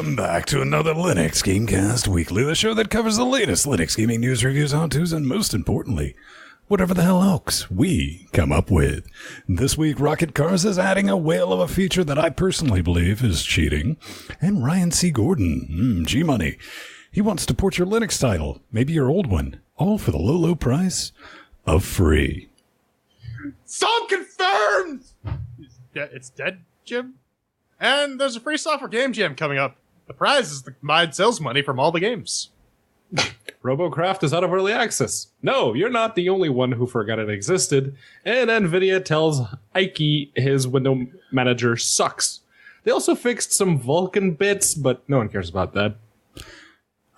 Welcome back to another LinuxGameCast Weekly, the show that covers the latest Linux gaming news, reviews, how-tos, and most importantly, whatever the hell else we come up with. This week, Rocket Cars is adding a whale of a feature that I personally believe is cheating. And Ryan C. Gordon, G-Money, he wants to port your Linux title, maybe your old one, all for the low, low price of free. Song confirmed! It's dead, Jim? And there's a free software game jam coming up. The prize is the combined sales money from all the games. Robocraft is out of early access. No, you're not the only one who forgot it existed. And NVIDIA tells Ike his window manager sucks. They also fixed some Vulkan bits, but no one cares about that.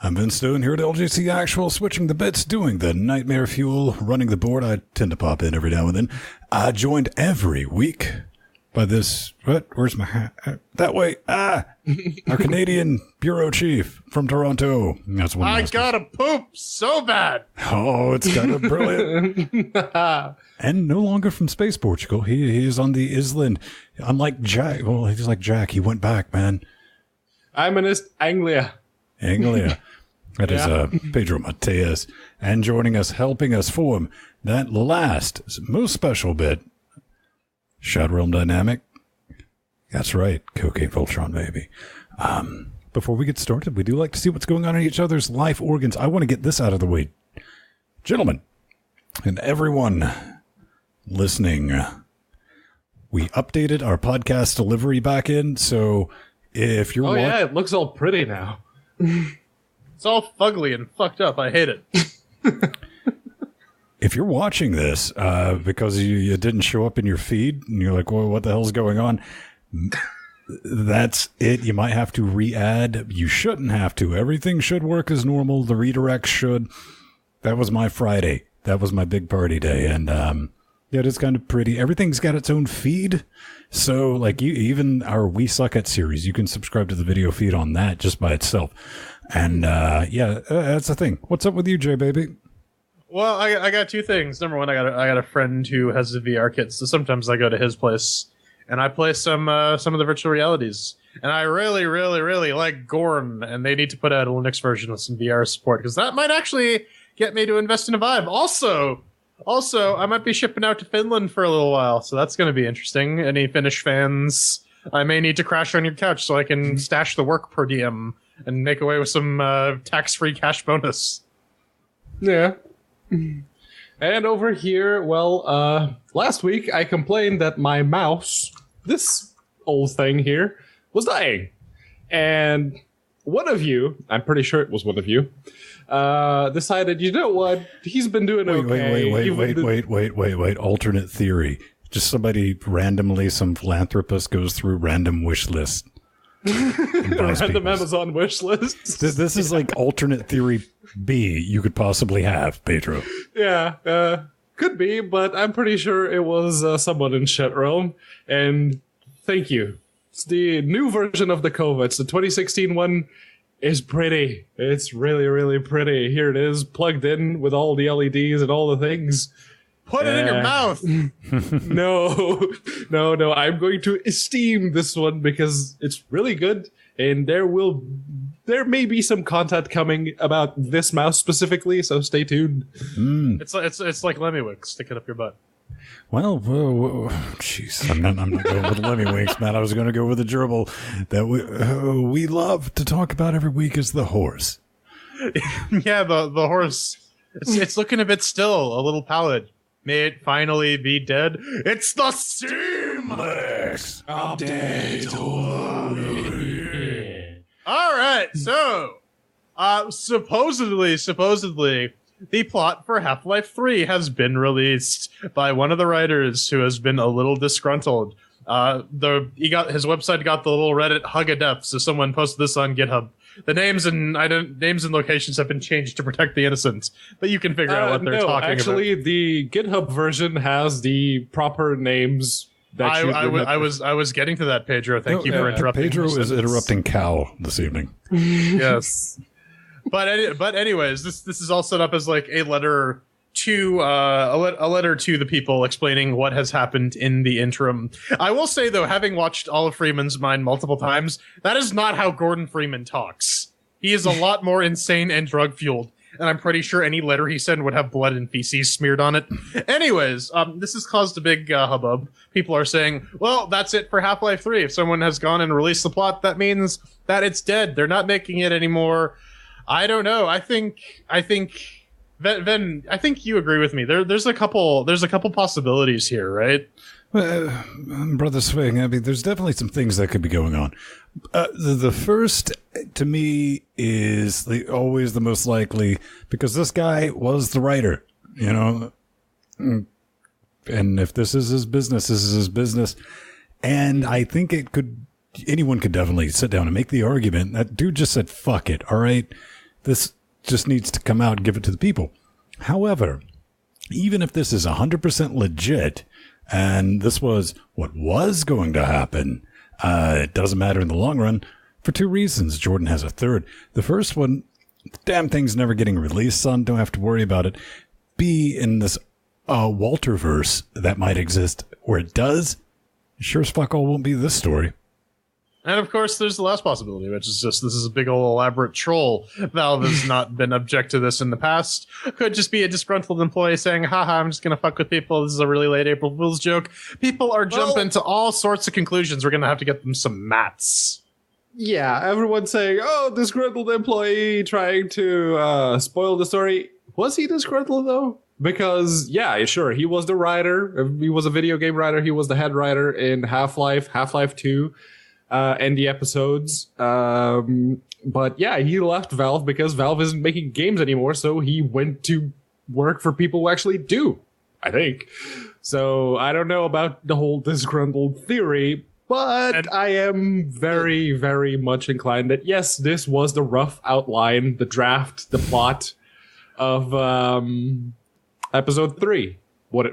I'm Vince Stone here at LGC Actual, switching the bits, doing the nightmare fuel, running the board. I tend to pop in every now and then. Joined every week by this, where's my hat? That way. Our Canadian bureau chief from Toronto. That's one. I gotta poop so bad. Oh, it's kind of brilliant. And no longer from Space Portugal. He is on the island. Unlike Jack. Well, he's like Jack. He went back, man. I'm in Anglia. That is Pedro Mateus. And joining us, helping us form that last, most special bit, Shadow Realm Dynamic. That's right, Cocaine Voltron, baby. Before we get started, we do like to see what's going on in each other's life organs. I want to get this out of the way. Gentlemen, and everyone listening, we updated our podcast delivery backend, so if you're... Oh, yeah, it looks all pretty now. It's all fugly and fucked up. I hate it. If you're watching this because you didn't show up in your feed and you're like, well, what the hell's going on? That's it. You might have to re-add. You shouldn't have to. Everything should work as normal. The redirects should. That was my Friday. That was my big party day. And yeah, it's kind of pretty. Everything's got its own feed. So like even our We Suck At series, you can subscribe to the video feed on that just by itself. And that's the thing. What's up with you, Jay, baby? Well, I got two things. Number one, I got a friend who has a VR kit, so sometimes I go to his place and I play some of the virtual realities. And I really, really, really like Gorn, and they need to put out a Linux version with some VR support because that might actually get me to invest in a Vive. Also, I might be shipping out to Finland for a little while, so that's going to be interesting. Any Finnish fans? I may need to crash on your couch so I can stash the work per diem and make away with some tax-free cash bonus. Yeah. And over here, well, last week I complained that my mouse, this old thing here, was dying. And one of you, I'm pretty sure it was one of you, decided, you know what, he's been doing okay. Wait. Alternate theory. Just somebody randomly, some philanthropist goes through random wish lists. Random Amazon wish lists. This is like alternate theory B you could possibly have, Pedro. Yeah, could be, but I'm pretty sure it was someone in Chat Realm. And thank you. It's the new version of the Kovacs. The 2016 one is pretty. It's really, really pretty. Here it is, plugged in with all the LEDs and all the things. Put it in your mouth. No. I'm going to esteem this one because it's really good, and there may be some content coming about this mouse specifically, so stay tuned. It's like Lemmiwix. Stick it up your butt. Well, jeez, I'm not going with Lemmiwix, man. I was going to go with the gerbil that we love to talk about every week is the horse. Yeah, the horse. It's looking a bit still, a little pallid. May it finally be dead. It's the Seamless Update. All right, so supposedly, the plot for Half-Life 3 has been released by one of the writers who has been a little disgruntled. His website got the little Reddit hug of death, so someone posted this on GitHub. The names and locations have been changed to protect the innocent, but you can figure out what they're talking actually, about. The GitHub version has the proper names. I was getting to that, Pedro. Thank you for interrupting. Pedro is interrupting Cal this evening. Yes, but anyways, this is all set up as like a letter to a letter to the people explaining what has happened in the interim. I will say, though, having watched all of Freeman's Mind multiple times, that is not how Gordon Freeman talks. He is a lot more insane and drug-fueled, and I'm pretty sure any letter he sent would have blood and feces smeared on it. Anyways, this has caused a big hubbub. People are saying, well, that's it for Half-Life 3. If someone has gone and released the plot, that means that it's dead. They're not making it anymore. I don't know. I think Ven, I think you agree with me. There's a couple possibilities here, right? Brother Swing, I mean, there's definitely some things that could be going on. The first, to me, is always the most likely, because this guy was the writer, you know? And if this is his business, this is his business. And I think anyone could definitely sit down and make the argument that dude just said, fuck it, all right? This just needs to come out and give it to the people. However, even if this is 100% legit, and this was what was going to happen, it doesn't matter in the long run for two reasons. Jordan has a third. The first one, the damn thing's never getting released, son. Don't have to worry about it. B, in this Walterverse that might exist where it does, sure as fuck all won't be this story. And of course, there's the last possibility, which is just this is a big old elaborate troll. Valve has not been object to this in the past. Could just be a disgruntled employee saying, haha, I'm just going to fuck with people. This is a really late April Fool's joke. People are jumping to all sorts of conclusions. We're going to have to get them some mats. Yeah, everyone's saying, oh, disgruntled employee trying to spoil the story. Was he disgruntled, though? Because, yeah, sure, he was the writer. He was a video game writer. He was the head writer in Half-Life, Half-Life 2. And the episodes. But yeah, he left Valve because Valve isn't making games anymore, so he went to work for people who actually do, I think. So I don't know about the whole disgruntled theory, but I am very, very much inclined that yes, this was the rough outline, the draft, the plot of episode 3.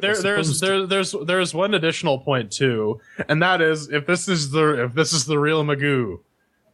There's one additional point too, and that is if this is the real Magoo,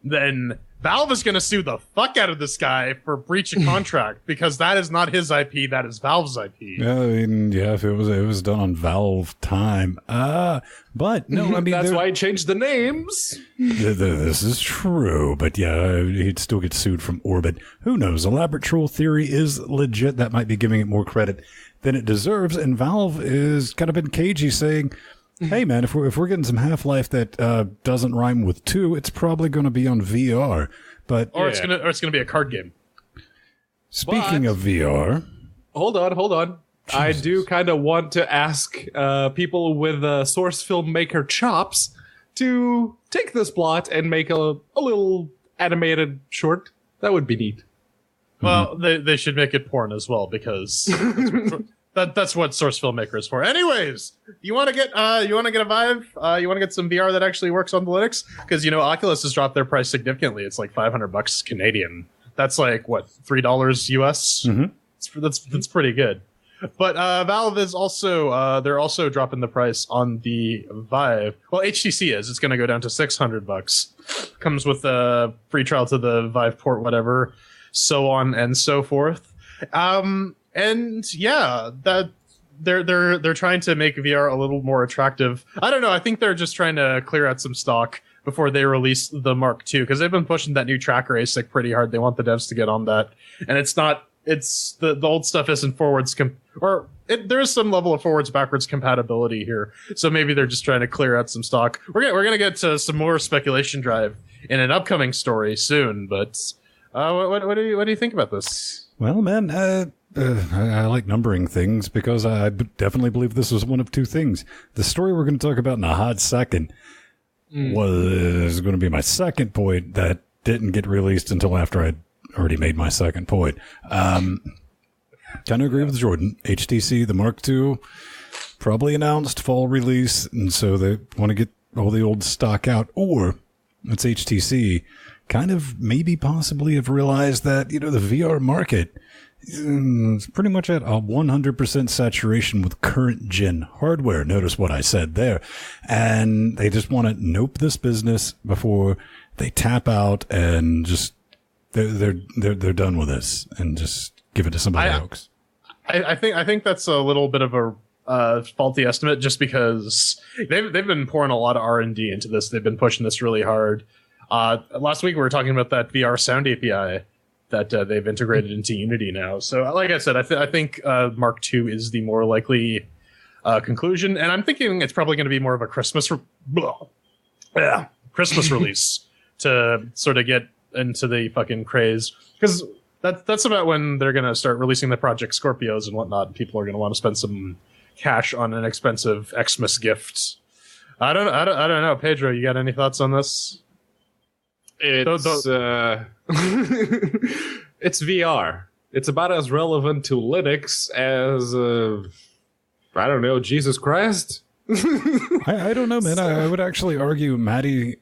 then Valve is going to sue the fuck out of this guy for breach of contract because that is not his IP, that is Valve's IP. Yeah, I mean, yeah, if it was done on Valve time, but no, I mean that's why I changed the names. This is true, but yeah, he'd still get sued from Orbit. Who knows? Elaborate troll theory is legit. That might be giving it more credit than it deserves, and Valve is kind of been cagey, saying, "Hey, man, if we're getting some Half-Life that doesn't rhyme with 2, it's probably going to be on VR." But it's gonna be a card game. Speaking of VR, hold on. Jesus. I do kind of want to ask people with source filmmaker chops to take this plot and make a little animated short. That would be neat. Well, they should make it porn as well because that's what source filmmaker is for. Anyways, you want to get a Vive? You want to get some VR that actually works on the Linux? Because Oculus has dropped their price significantly. It's like $500 Canadian. That's like what, $3 US? Mm-hmm. That's pretty good. But Valve is also they're also dropping the price on the Vive. Well, HTC is. It's going to go down to $600. Comes with a free trial to the Vive port, whatever. So on and so forth, and yeah, that they're trying to make VR a little more attractive. I don't know. I think they're just trying to clear out some stock before they release the Mark II because they've been pushing that new tracker ASIC pretty hard. They want the devs to get on that, and it's the old stuff isn't there is some level of forwards backwards compatibility here. So maybe they're just trying to clear out some stock. We're gonna get to some more speculation drive in an upcoming story soon, but. What do you think about this? Well, man, I like numbering things because I definitely believe this was one of two things. The story we're going to talk about in a hot second was going to be my second point that didn't get released until after I'd already made my second point. Kind of agree with Jordan. HTC, the Mark II, probably announced fall release, and so they want to get all the old stock out, or it's HTC. Kind of maybe possibly have realized that, the VR market is pretty much at a 100% saturation with current gen hardware. Notice what I said there. And they just want to nope this business before they tap out and just they're done with this and just give it to somebody else. I think that's a little bit of a faulty estimate, just because they've been pouring a lot of R&D into this. They've been pushing this really hard. Last week we were talking about that VR sound API that they've integrated into Unity now. So, like I said, I think Mark II is the more likely conclusion, and I'm thinking it's probably going to be more of a Christmas release to sort of get into the fucking craze, because that's about when they're going to start releasing the Project Scorpios and whatnot. People are going to want to spend some cash on an expensive Xmas gift. I don't know, Pedro. You got any thoughts on this? It's it's VR. It's about as relevant to Linux as I don't know, Jesus Christ. I don't know, man. I would actually argue, Maddie.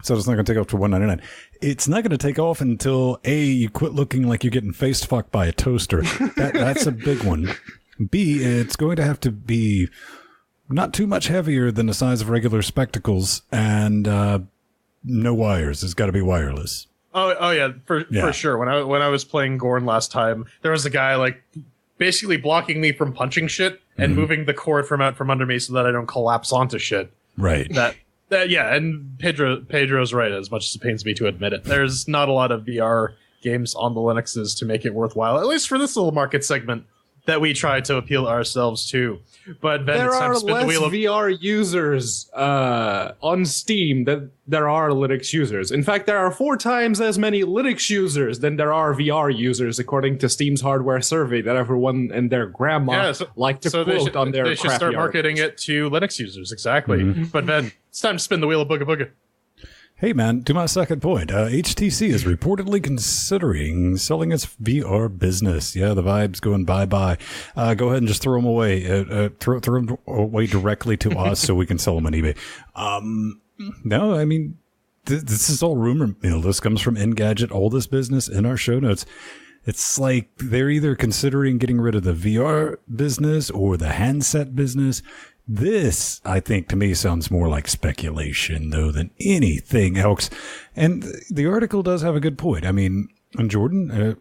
So it's not going to take off to $199. It's not going to take off until A, you quit looking like you're getting face fucked by a toaster. That's a big one. B, it's going to have to be not too much heavier than the size of regular spectacles, and no wires. It's got to be wireless. Oh yeah, for sure. When I was playing Gorn last time, there was a guy like basically blocking me from punching shit and moving the cord from out from under me so that I don't collapse onto shit. Right. Yeah, and Pedro's right, as much as it pains me to admit it. There's not a lot of VR games on the Linuxes to make it worthwhile, at least for this little market segment that we try to appeal ourselves to. But then there are less VR users on Steam than there are Linux users. In fact, there are 4 times as many Linux users than there are VR users, according to Steam's hardware survey that everyone and their grandma like to quote on their. They should start marketing it to Linux users, exactly. But Ben, it's time to spin the wheel of Booga Booga. Hey, man, to my second point, HTC is reportedly considering selling its VR business. Yeah, the Vibe's going bye-bye. Go ahead and just throw them away. Throw them away directly to us so we can sell them on eBay. No, I mean, this is all rumor. This comes from Engadget, all this business in our show notes. It's like they're either considering getting rid of the VR business or the handset business. This, I think, to me sounds more like speculation, though, than anything else. And the article does have a good point. I mean, and Jordan,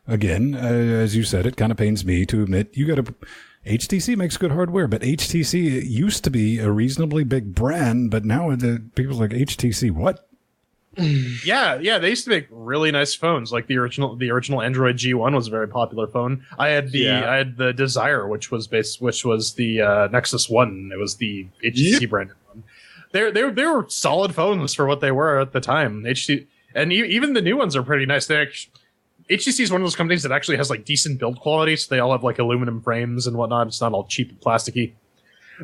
again, as you said, it kind of pains me to admit HTC makes good hardware, but HTC used to be a reasonably big brand, but now people like HTC, what? Yeah, they used to make really nice phones. Like the original Android G1 was a very popular phone. I had the Desire, which was the Nexus 1. It was the HTC branded one. They were solid phones for what they were at the time. Even the new ones are pretty nice. HTC is one of those companies that actually has like decent build quality, so they all have like aluminum frames and whatnot. It's not all cheap and plasticky.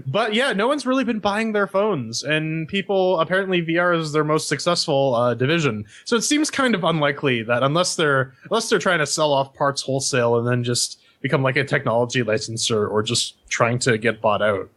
But yeah, no one's really been buying their phones, and people, apparently VR is their most successful division. So it seems kind of unlikely that unless they're trying to sell off parts wholesale and then just become like a technology licensor or just trying to get bought out,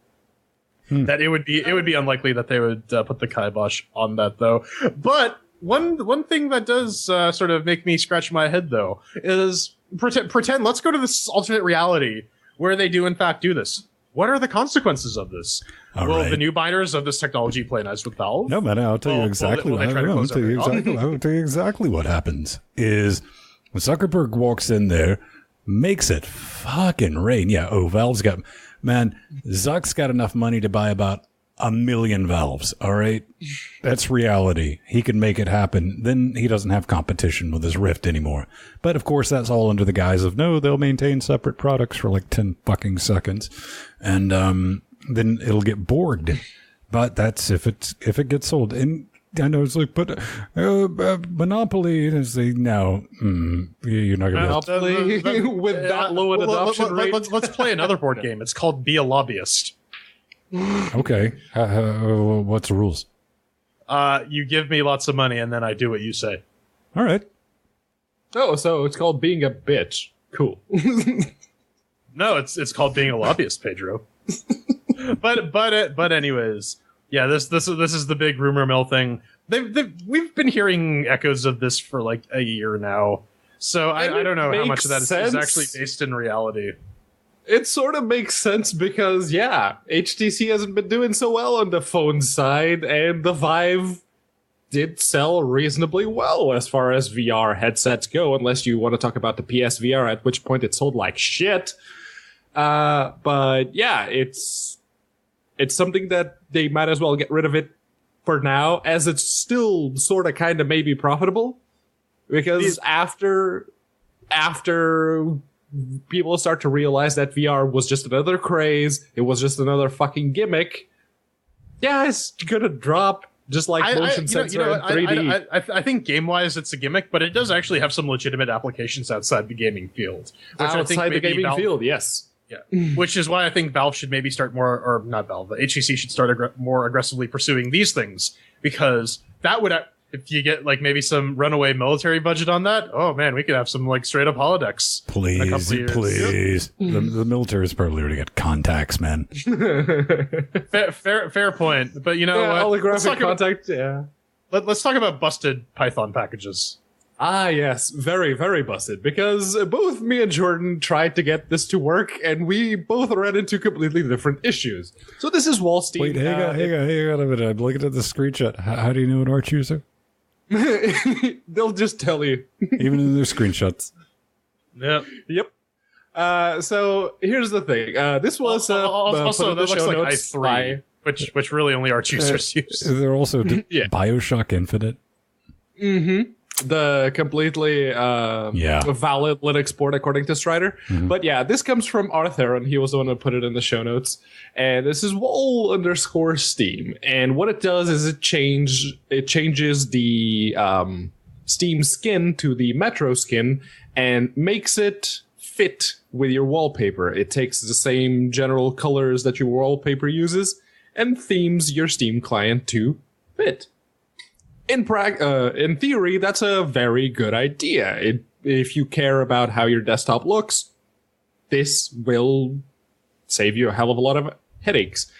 that it would be unlikely that they would put the kibosh on that, though. But one thing that does sort of make me scratch my head, though, is pretend. Let's go to this alternate reality where they do in fact do this. What are the consequences of this? Will the new buyers of this technology play nice with Valve? No, man, I'll tell you exactly. I'll tell you exactly what happens. Is when Zuckerberg walks in there, makes it fucking rain. Yeah. Oh, Valve's got, man, Zuck's got enough money to buy about 1 million Valves. All right, that's reality. He can make it happen. Then he doesn't have competition with his Rift anymore. But of course, that's all under the guise of no, they'll maintain separate products for like 10 fucking seconds, and then it'll get borged. But that's if it gets sold. And I know it's like, but Monopoly is the no. You're not going to Monopoly with that low an adoption rate. Let's play another board game. It's called Be a Lobbyist. Okay. What's the rules? You give me lots of money and then I do what you say. All right. Oh, so it's called being a bitch. Cool. No, it's called being a lobbyist, Pedro. but anyways, yeah, this is the big rumor mill thing. We've been hearing echoes of this for like a year now. So I don't know how much of that is actually based in reality. It sort of makes sense because, yeah, HTC hasn't been doing so well on the phone side, and the Vive did sell reasonably well as far as VR headsets go, unless you want to talk about the PSVR, at which point it sold like shit. But yeah, it's something that they might as well get rid of it for now, as it's still sort of kind of maybe profitable. Because after people start to realize that VR was just another craze, it was just another fucking gimmick, yeah, it's gonna drop. Just like motion sensor and 3D. I think game-wise it's a gimmick, but it does actually have some legitimate applications outside the gaming field. Outside the gaming field, yes. Yeah, which is why I think Valve should maybe start more, or not Valve, the HTC should start more aggressively pursuing these things, because that would, if you get like maybe some runaway military budget on that, oh man, we could have some like straight up holodecks. Please. The military is probably already got contacts, man. fair point. But you know, holographic contact. Let's talk about busted Python packages. Ah, yes, very, very busted, because both me and Jordan tried to get this to work, and we both ran into completely different issues. So this is Wall Steam. Wait, hang on a minute. I'm looking at the screenshot. How do you know an Arch user? They'll just tell you. Even in their screenshots. Yep. So here's the thing. This was also that looks like i3, which really only Arch users use. They're also BioShock Infinite. Mm-hmm. The completely valid Linux port according to Strider. Mm-hmm. But yeah, this comes from Arthur, and he was the one who put it in the show notes. And this is Wall_Steam. And what it does is it changes the Steam skin to the Metro skin and makes it fit with your wallpaper. It takes the same general colors that your wallpaper uses and themes your Steam client to fit. In theory, that's a very good idea. If you care about how your desktop looks, this will save you a hell of a lot of headaches.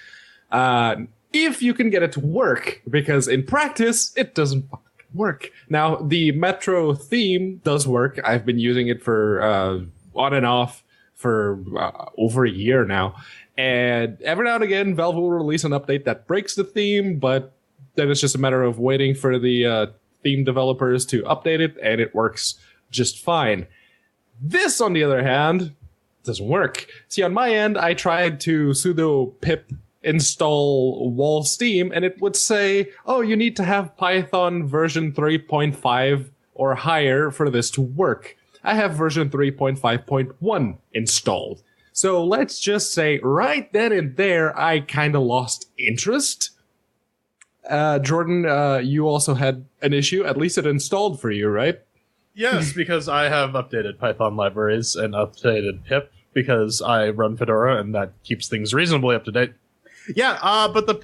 If you can get it to work, because in practice, it doesn't fucking work. Now, the Metro theme does work. I've been using it for on and off for over a year now. And every now and again, Valve will release an update that breaks the theme, but then it's just a matter of waiting for the theme developers to update it, and it works just fine. This, on the other hand, doesn't work. See, on my end, I tried to sudo pip install Wall Steam, and it would say, oh, you need to have Python version 3.5 or higher for this to work. I have version 3.5.1 installed. So let's just say right then and there, I kind of lost interest. Jordan, you also had an issue. At least it installed for you, right? Yes, because I have updated Python libraries and updated pip because I run Fedora and that keeps things reasonably up to date. Yeah, but the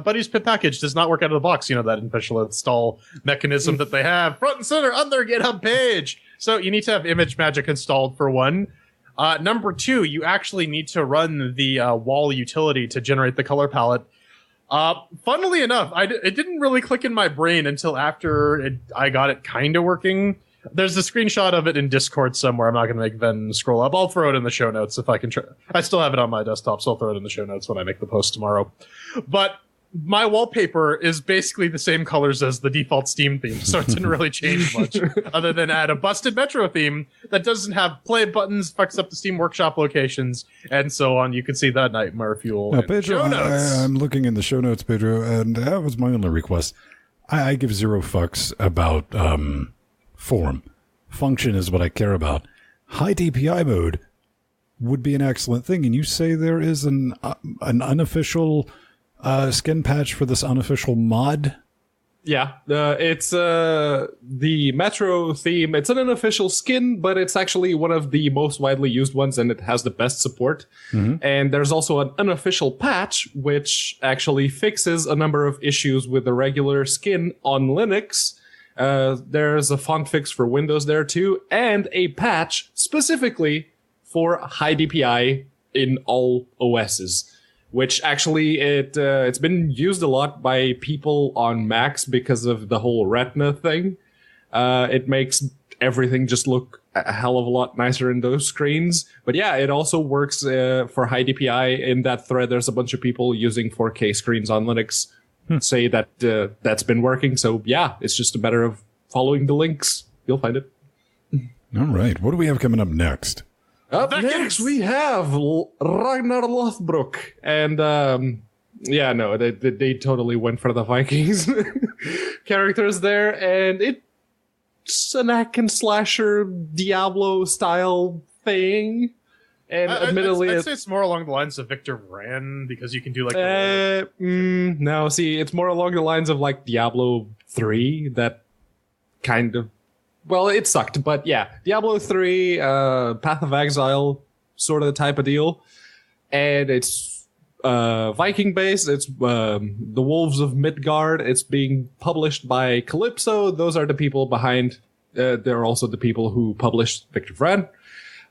Buddy's pip package does not work out of the box. You know, that official install mechanism that they have front and center on their GitHub page. So you need to have ImageMagick installed for one. Number two, you actually need to run the wall utility to generate the color palette. Funnily enough, it didn't really click in my brain until after I got it kind of working. There's a screenshot of it in Discord somewhere. I'm not going to make Ven scroll up. I'll throw it in the show notes if I can. I still have it on my desktop, so I'll throw it in the show notes when I make the post tomorrow. But my wallpaper is basically the same colors as the default Steam theme, so it didn't really change much other than add a busted Metro theme that doesn't have play buttons, fucks up the Steam Workshop locations, and so on. You can see that Nightmare Fuel in Pedro, show notes. I'm looking in the show notes, Pedro, and that was my only request. I give zero fucks about form. Function is what I care about. High DPI mode would be an excellent thing, and you say there is an unofficial skin patch for this unofficial mod? Yeah, it's the Metro theme. It's an unofficial skin, but it's actually one of the most widely used ones, and it has the best support. Mm-hmm. And there's also an unofficial patch, which actually fixes a number of issues with the regular skin on Linux. There's a font fix for Windows there too, and a patch specifically for high DPI in all OSs. Which actually it's been used a lot by people on Macs because of the whole Retina thing. It makes everything just look a hell of a lot nicer in those screens. But yeah, it also works for high DPI. In that thread, there's a bunch of people using 4K screens on Linux say that that's been working. So yeah, it's just a matter of following the links. You'll find it. All right. What do we have coming up next? Up next, we have Ragnar Lothbrok. And, they totally went for the Vikings characters there. And it's an hack and slasher Diablo-style thing. And admittedly... I'd say it's more along the lines of Victor Vran, because you can do, like... no, see, it's more along the lines of, like, Diablo 3, that kind of... Well, it sucked, but yeah. Diablo 3, Path of Exile, sort of the type of deal. And it's Viking-based. It's the Wolves of Midgard. It's being published by Calypso. Those are the people behind... they're also the people who published Victor Vran.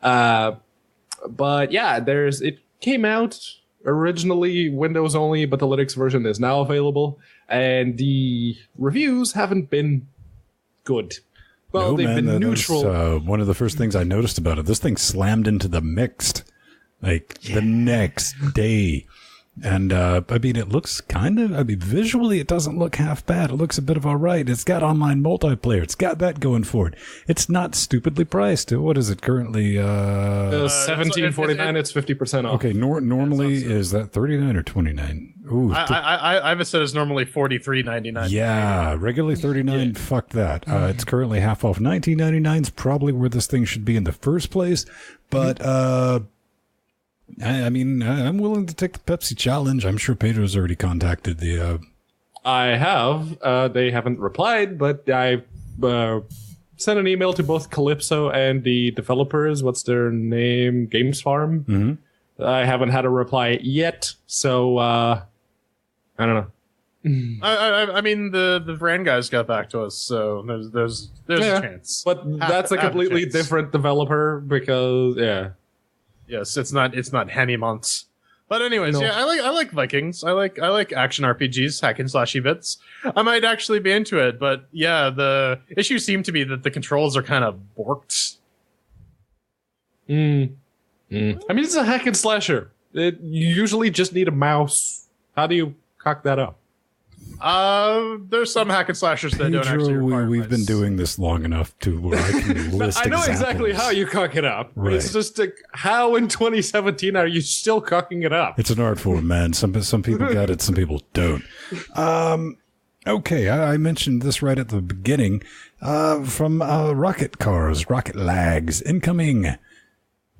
But yeah, it came out originally Windows only, but the Linux version is now available. And the reviews haven't been good. Well, they've been neutral. That's, one of the first things I noticed about it, this thing slammed into the mixed, the next day. And, it looks visually it doesn't look half bad. It looks a bit of all right. It's got online multiplayer. It's got that going for it. It's not stupidly priced. What is it currently? $17.49. It's 50% off. Okay. Normally, is that $39 or $29? Ooh. I have it set as normally $43.99. Yeah. Regularly $39. Yeah. Fuck that. It's currently half off. $19.99 is probably where this thing should be in the first place. But, I'm willing to take the Pepsi challenge. I'm sure Pedro's already contacted the... I have. They haven't replied, but I sent an email to both Calypso and the developers. What's their name? Games Farm? Mm-hmm. I haven't had a reply yet, so I don't know. The Vran guys got back to us, so there's a chance. But that's a completely different developer because, yeah. Yes, it's not Hemi months. But anyways, no. Yeah, I like Vikings. I like action RPGs, hack and slashy bits. I might actually be into it, but yeah, the issue seemed to be that the controls are kind of borked. I mean, it's a hack and slasher. You usually just need a mouse. How do you cock that up? There's some hack and slashers that don't actually require we've been doing this long enough to where I can list I know examples. exactly how you cock it up. Right. It's just how in 2017 are you still cocking it up? It's an art form, man. Some people got it, some people don't. Okay, I mentioned this right at the beginning. From Rocket Cars, Rocket Lags, incoming.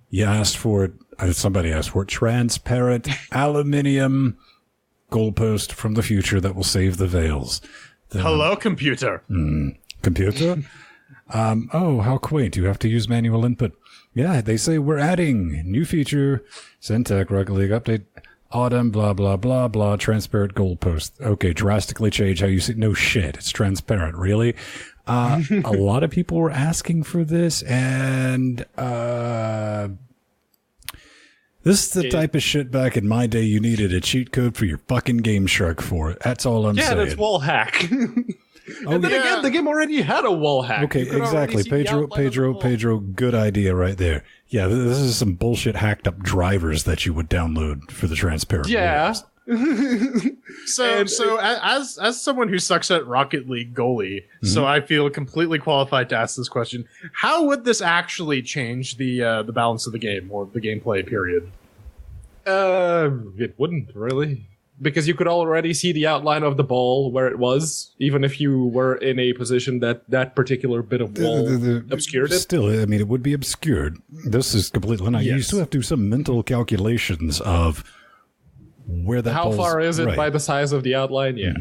You asked for it. Somebody asked for it. Transparent aluminium goalpost from the future that will save the veils. Hello, computer. Computer? Oh, how quaint. You have to use manual input. Yeah, they say we're adding new feature, Syntec, Rocket League update, autumn, blah, blah, blah, blah, transparent goalpost. Okay, drastically change how you see. No shit, it's transparent. Really? A lot of people were asking for this, and this is the type of shit back in my day you needed a cheat code for your fucking Game Shark for. That's all I'm saying. Yeah, that's wall hack. And then again, the game already had a wall hack. Okay, exactly. Pedro, good idea right there. Yeah, this is some bullshit hacked up drivers that you would download for the transparent. Yeah. So as someone who sucks at Rocket League goalie, so I feel completely qualified to ask this question. How would this actually change the balance of the game or the gameplay period? It wouldn't really, because you could already see the outline of the ball where it was, even if you were in a position that particular bit of wall obscured it. Still, I mean, it would be obscured. This is completely not. Yes. You still have to do some mental calculations of where that how far is it right by the size of the outline? Yeah.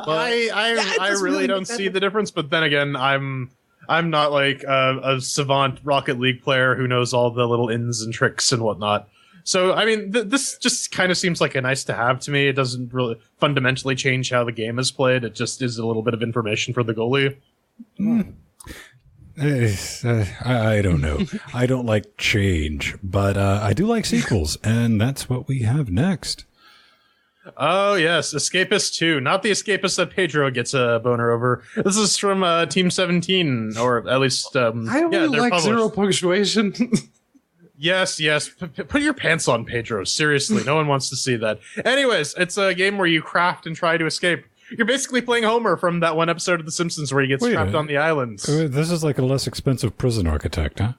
I really don't see the difference, but then again, I'm not like a savant Rocket League player who knows all the little ins and tricks and whatnot. So, I mean, this just kind of seems like a nice to have to me. It doesn't really fundamentally change how the game is played. It just is a little bit of information for the goalie. I don't know. I don't like change, but I do like sequels, and that's what we have next. Oh, yes, Escapist 2. Not the Escapist that Pedro gets a boner over. This is from Team 17, or at least... I really like published. Zero Punctuation. Yes. Put your pants on, Pedro. Seriously, no one wants to see that. Anyways, it's a game where you craft and try to escape. You're basically playing Homer from that one episode of The Simpsons where he gets trapped on the islands. This is like a less expensive prison architect, huh?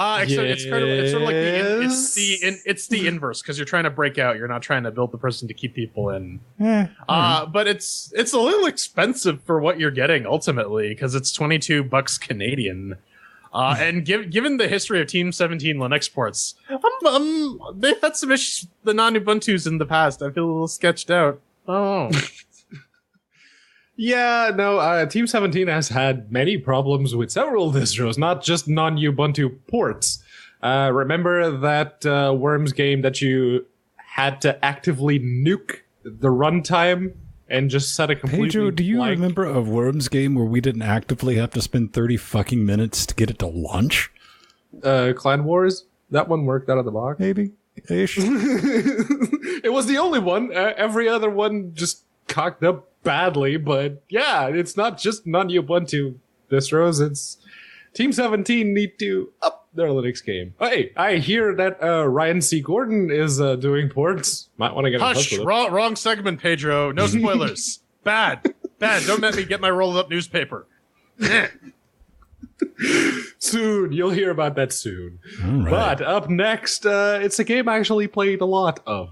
It's sort of like it's the inverse because you're trying to break out. You're not trying to build the prison to keep people in. But it's a little expensive for what you're getting ultimately because it's $22 Canadian. And given the history of Team 17 Linux ports, they've had some issues with the non-Ubuntu's in the past. I feel a little sketched out. Oh. Yeah, no, Team 17 has had many problems with several distros, not just non-Ubuntu ports. Remember that Worms game that you had to actively nuke the runtime and just set a completely Pedro, do you blank... remember a Worms game where we didn't actively have to spend 30 fucking minutes to get it to launch? Clan Wars? That one worked out of the box? Maybe. Ish. It was the only one. Every other one just cocked up badly, but yeah, it's not just non-Ubuntu distros, it's Team 17 need to up their Linux game. Hey, I hear that Ryan C. Gordon is doing ports. Might want to get in touch with him. Wrong segment, Pedro. No spoilers. Bad. Don't let me get my rolled up newspaper. Soon, you'll hear about that soon. Right. But up next, it's a game I actually played a lot of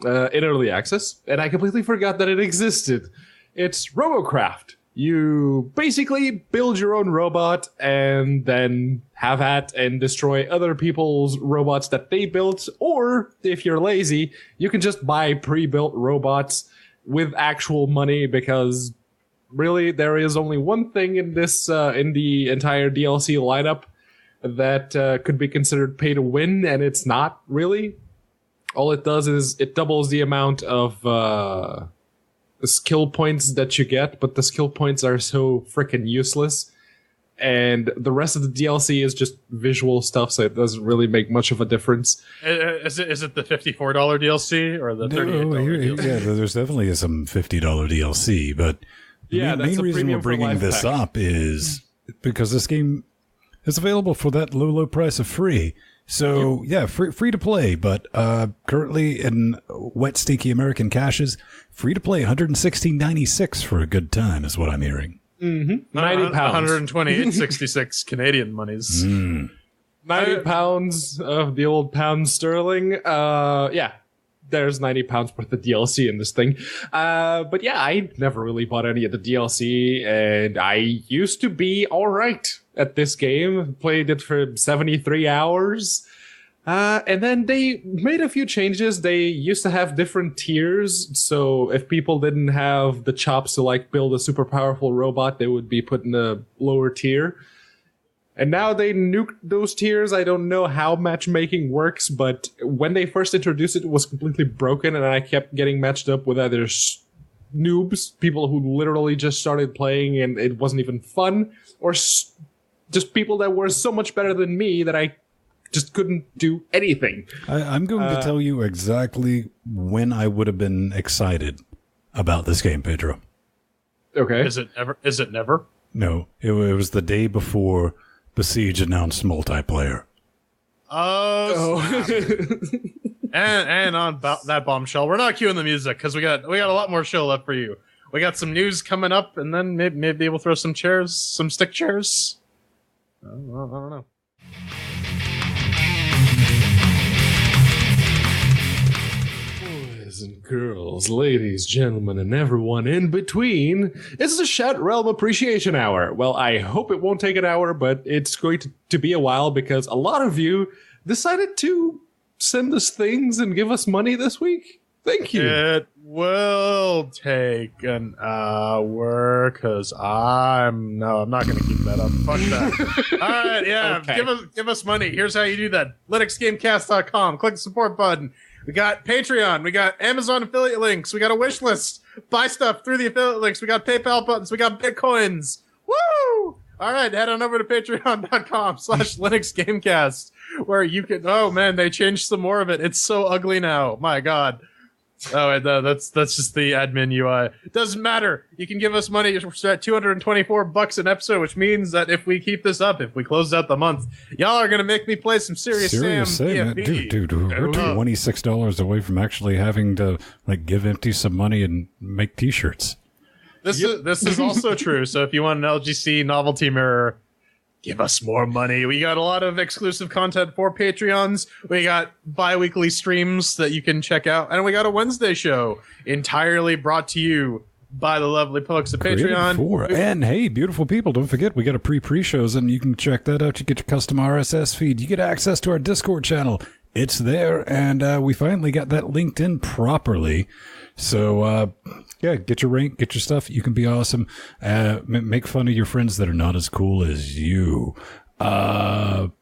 in early access, and I completely forgot that it existed. It's Robocraft. You basically build your own robot and then have at and destroy other people's robots that they built, or if you're lazy, you can just buy pre-built robots with actual money because really there is only one thing in this in the entire DLC lineup that could be considered pay to win, and it's not really. All it does is it doubles the amount of skill points that you get, but the skill points are so freaking useless. And the rest of the DLC is just visual stuff, so it doesn't really make much of a difference. Is it the $54 DLC or the $38 DLC? Yeah, there's definitely some $50 DLC, but the main reason we're bringing this up is because this game is available for that low price of free. So, free to play, but currently in wet, stinky American caches, free to play $116.96 for a good time is what I'm hearing. Mm-hmm. £90. $128.66 Canadian monies. £90 of the old pound sterling. There's £90 worth of DLC in this thing. But yeah, I never really bought any of the DLC, and I used to be alright at this game. Played it for 73 hours. And then they made a few changes. They used to have different tiers, so if people didn't have the chops to like build a super powerful robot, they would be put in a lower tier. And now they nuked those tiers. I don't know how matchmaking works, but when they first introduced it, it was completely broken, and I kept getting matched up with either noobs, people who literally just started playing and it wasn't even fun, or just people that were so much better than me that I just couldn't do anything. I'm going to tell you exactly when I would have been excited about this game, Pedro. Okay. Is it never? No, it was the day before Besiege announced multiplayer. Oh. and on that bombshell, we're not cueing the music because we got a lot more show left for you. We got some news coming up, and then maybe we'll throw some stick chairs. I don't know. Boys and girls, ladies, gentlemen, and everyone in between, it's the Chat Realm Appreciation Hour. Well, I hope it won't take an hour, but it's going to be a while because a lot of you decided to send us things and give us money this week. Thank you. It will take an hour because I'm not going to keep that up. Fuck that. All right, yeah, okay. Give us money. Here's how you do that. LinuxGameCast.com. Click the support button. We got Patreon. We got Amazon affiliate links. We got a wish list. Buy stuff through the affiliate links. We got PayPal buttons. We got Bitcoins. Woo! All right, head on over to patreon.com/LinuxGameCast where you can... Oh, man, they changed some more of it. It's so ugly now. My God. Oh, that's just the admin UI. It doesn't matter. You can give us money. We're at $224 an episode, which means that if we keep this up, if we close out the month, y'all are gonna make me play some Serious Sam. Dude, we're $26 away from actually having to give Empty some money and make T-shirts. This is also true. So if you want an LGC novelty mirror, give us more money. We got a lot of exclusive content for Patreons. We got bi-weekly streams that you can check out. And we got a Wednesday show entirely brought to you by the lovely folks at Patreon. And hey, beautiful people, don't forget, we got a pre-shows, and you can check that out. You get your custom RSS feed. You get access to our Discord channel. It's there, and we finally got that linked in properly. So, yeah, get your rank, get your stuff. You can be awesome. Make fun of your friends that are not as cool as you. Pedro,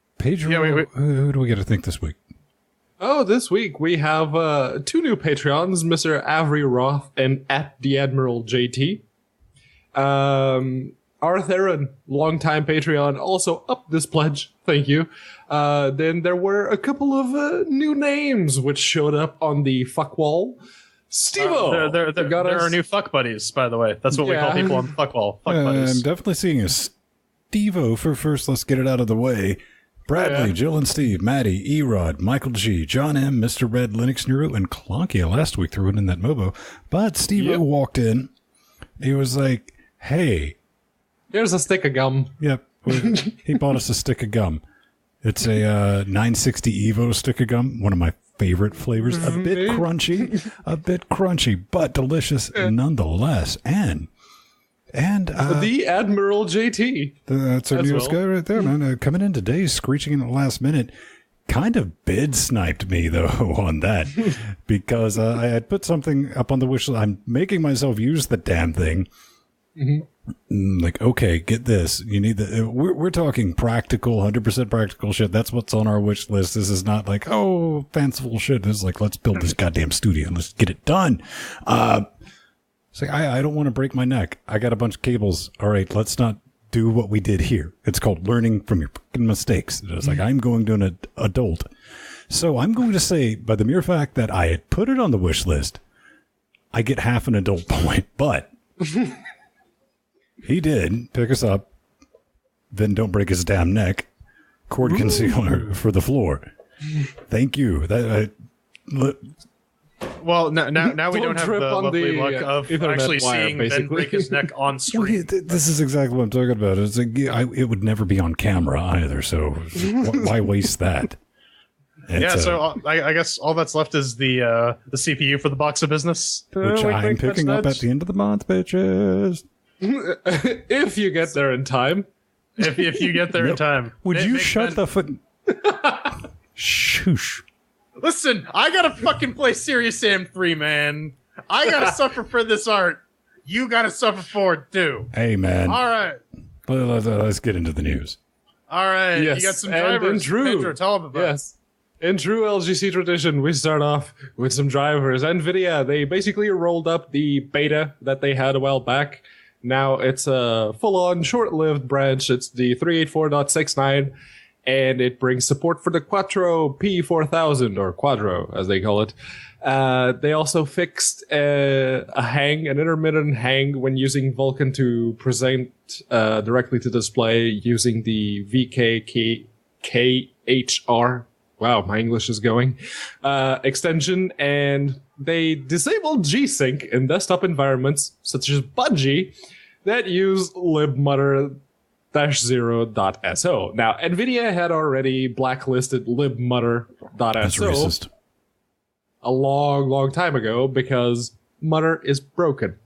who do we get to think this week? Oh, this week we have 2 new Patreons, Mr. Avery Roth and @TheAdmiralJT. Artheron, longtime Patreon, also upped this pledge. Thank you. Then there were a couple of new names which showed up on the fuck wall. Steve-O! There are new fuck buddies, by the way. That's what we call people on the fuck wall. Fuck buddies. I'm definitely seeing a Steve-O for first. Let's get it out of the way. Bradley, Jill and Steve, Maddie, Erod, Michael G, John M, Mr. Red, Linux Nero, and Clonkia last week threw it in that Mobo. But Steve-O walked in. He was like, hey. Here's a stick of gum. Yep. He bought us a stick of gum. It's a 960 Evo stick of gum. One of my favorite flavors. A bit crunchy, but delicious nonetheless. And the Admiral JT. That's our newest guy right there, man. Coming in today, screeching in the last minute. Kind of bid sniped me though on that because I had put something up on the wish list. I'm making myself use the damn thing. Like, okay, get this. You need the. We're talking practical, 100% practical shit. That's what's on our wish list. This is not like, oh, fanciful shit. This is like, let's build this goddamn studio and let's get it done. It's like, I don't want to break my neck. I got a bunch of cables. All right, let's not do what we did here. It's called learning from your fucking mistakes. It's like, I'm going to an adult. So I'm going to say, by the mere fact that I had put it on the wish list, I get half an adult point, but he did pick us up, then don't break his damn neck, cord concealer for the floor. Thank you. Well, now we don't have the lovely luck of actually seeing Ben break his neck on screen. This is exactly what I'm talking about. It's like, it would never be on camera either, so why waste that? So I guess all that's left is the CPU for the box of business. Which I'm picking up at the end of the month, bitches. If you get there in time. If you get there in time. Would you shut the foot? Shoosh. Listen, I gotta fucking play Serious Sam 3, man. I gotta suffer for this art. You gotta suffer for it, too. Hey, man. All right. Let's get into the news. All right. Yes. You got some drivers. Pedro, tell them about it. In true LGC tradition, we start off with some drivers. NVIDIA, they basically rolled up the beta that they had a while back. Now it's a full-on, short-lived branch. It's the 384.69, and it brings support for the Quattro P4000, or Quadro, as they call it. They also fixed an intermittent hang when using Vulkan to present directly to display using the VKKHR. Wow, my English is going. Extension, and they disabled G-Sync in desktop environments such as Budgie that use libmutter-0.so. Now, NVIDIA had already blacklisted libmutter.so a long time ago because Mutter is broken.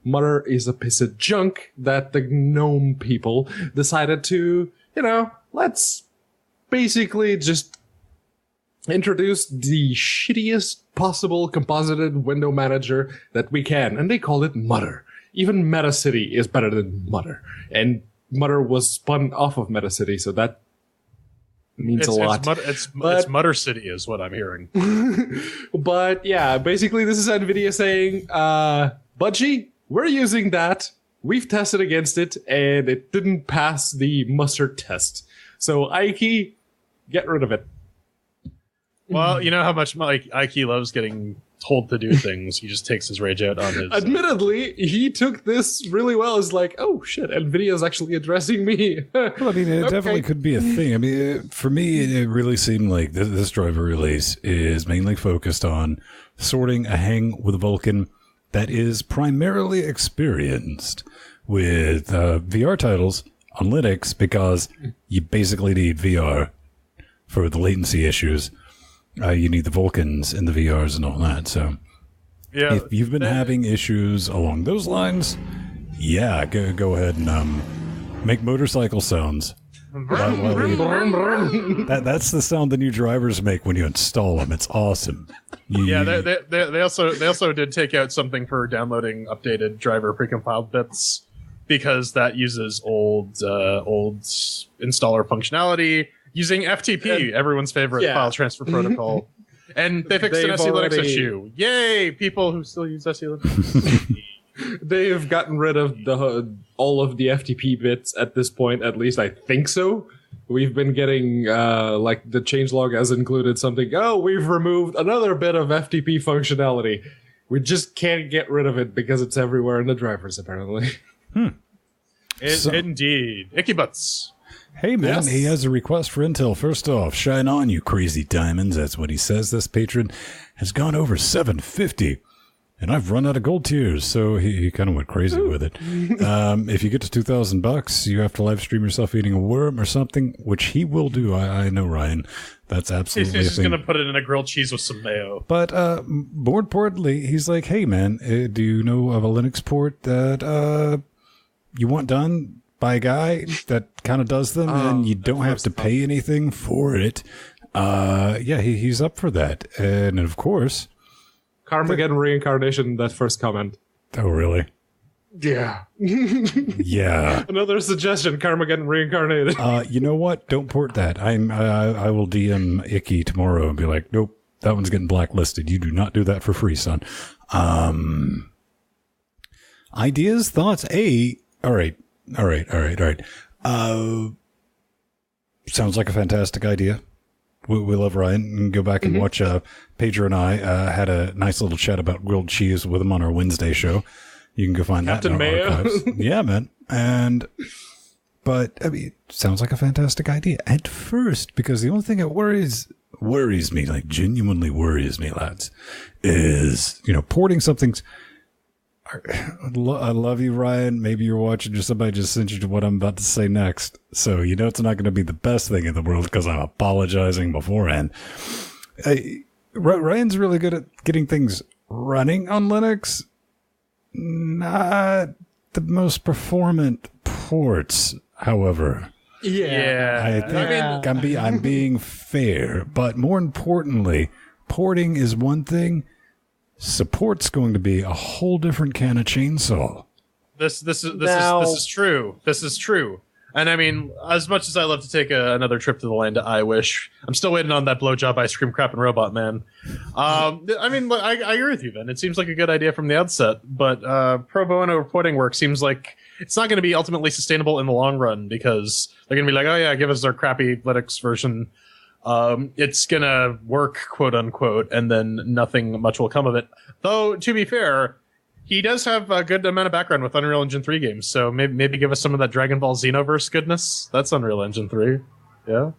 Mutter is a piece of junk that the GNOME people decided to, let's basically just introduce the shittiest possible composited window manager that we can, and they called it Mutter. Even Metacity is better than Mutter, and Mutter was spun off of Metacity, so that means a lot. It's Mutter City is what I'm hearing. But yeah, basically this is NVIDIA saying, Budgie, we're using that. We've tested against it, and it didn't pass the mustard test. So Ike, get rid of it. Well, you know how much Ike loves getting told to do things. He just takes his rage out on his... Admittedly, he took this really well. It's like, oh shit, NVIDIA's actually addressing me. Well, I mean, it definitely could be a thing. I mean, for me, it really seemed like this driver release is mainly focused on sorting a hang with a Vulcan that is primarily experienced with VR titles on Linux, because you basically need VR for the latency issues. You need the Vulcans and the VRs and all that. So yeah, if you've been having issues along those lines, yeah, go ahead and make motorcycle sounds. That's the sound the new drivers make when you install them. It's awesome. They also did take out something for downloading updated driver precompiled bits, because that uses old installer functionality using FTP, everyone's favorite file transfer protocol. And they fixed an SE Linux issue. Yay, people who still use SE Linux. They've gotten rid of all of the FTP bits at this point, at least I think so. We've been getting, like, the changelog has included something, we've removed another bit of FTP functionality. We just can't get rid of it because it's everywhere in the drivers, apparently. Indeed. Icky butts. Hey, man, he has a request for Intel. First off, shine on, you crazy diamonds. That's what he says. This patron has gone over 750. And I've run out of gold tiers, so he kind of went crazy with it. If you get to $2,000, you have to live stream yourself eating a worm or something, which he will do. I know, Ryan. That's absolutely He's just going to put it in a grilled cheese with some mayo. But more importantly, he's like, hey, man, do you know of a Linux port that you want done by a guy that kind of does them, and you don't have to pay anything for it? Yeah, he's up for that. And of course... Carmageddon Reincarnation, that first comment. Oh, really? Yeah. Yeah. Another suggestion, Carmageddon Reincarnated. You know what? Don't port that. I will DM Icky tomorrow and be like, nope, that one's getting blacklisted. You do not do that for free, son. Ideas, thoughts? All right. Sounds like a fantastic idea. We love Ryan. And go back and watch. Pedro and I had a nice little chat about grilled cheese with him on our Wednesday show. You can go find Captain that in our archives. Yeah, man. But I mean, it sounds like a fantastic idea at first, because the only thing that worries me, like genuinely worries me, lads, is porting something's. I love you, Ryan. Maybe you're watching, or somebody just sent you to what I'm about to say next. So it's not going to be the best thing in the world because I'm apologizing beforehand. Ryan's really good at getting things running on Linux. Not the most performant ports, however. Yeah. I think I'm being fair, but more importantly, porting is one thing. Support's going to be a whole different can of chainsaw. This is true. This is true. And I mean, as much as I love to take another trip to the land I wish, I'm still waiting on that blowjob ice cream crap and robot man. I mean, I agree with you, Ben. It seems like a good idea from the outset, but pro bono reporting work seems like it's not going to be ultimately sustainable in the long run, because they're going to be like, oh yeah, give us our crappy Linux version. It's gonna work, quote unquote, and then nothing much will come of it. Though, to be fair, he does have a good amount of background with Unreal Engine 3 games, so maybe give us some of that Dragon Ball Xenoverse goodness. That's Unreal Engine 3. Yeah.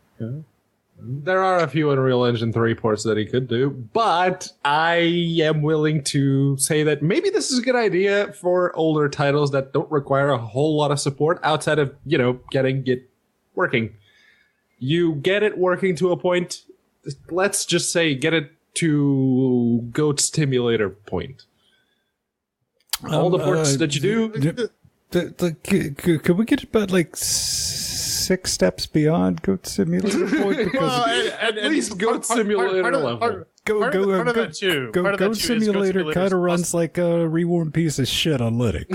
There are a few Unreal Engine 3 ports that he could do, but I am willing to say that maybe this is a good idea for older titles that don't require a whole lot of support outside of, getting it working. You get it working to a point, let's just say get it to Goat Simulator point. All the ports that you do... Could we get about like 6 steps beyond Goat Simulator point? Because at least Goat Simulator level. Goat Simulator kind of runs like a reworn piece of shit on Linux,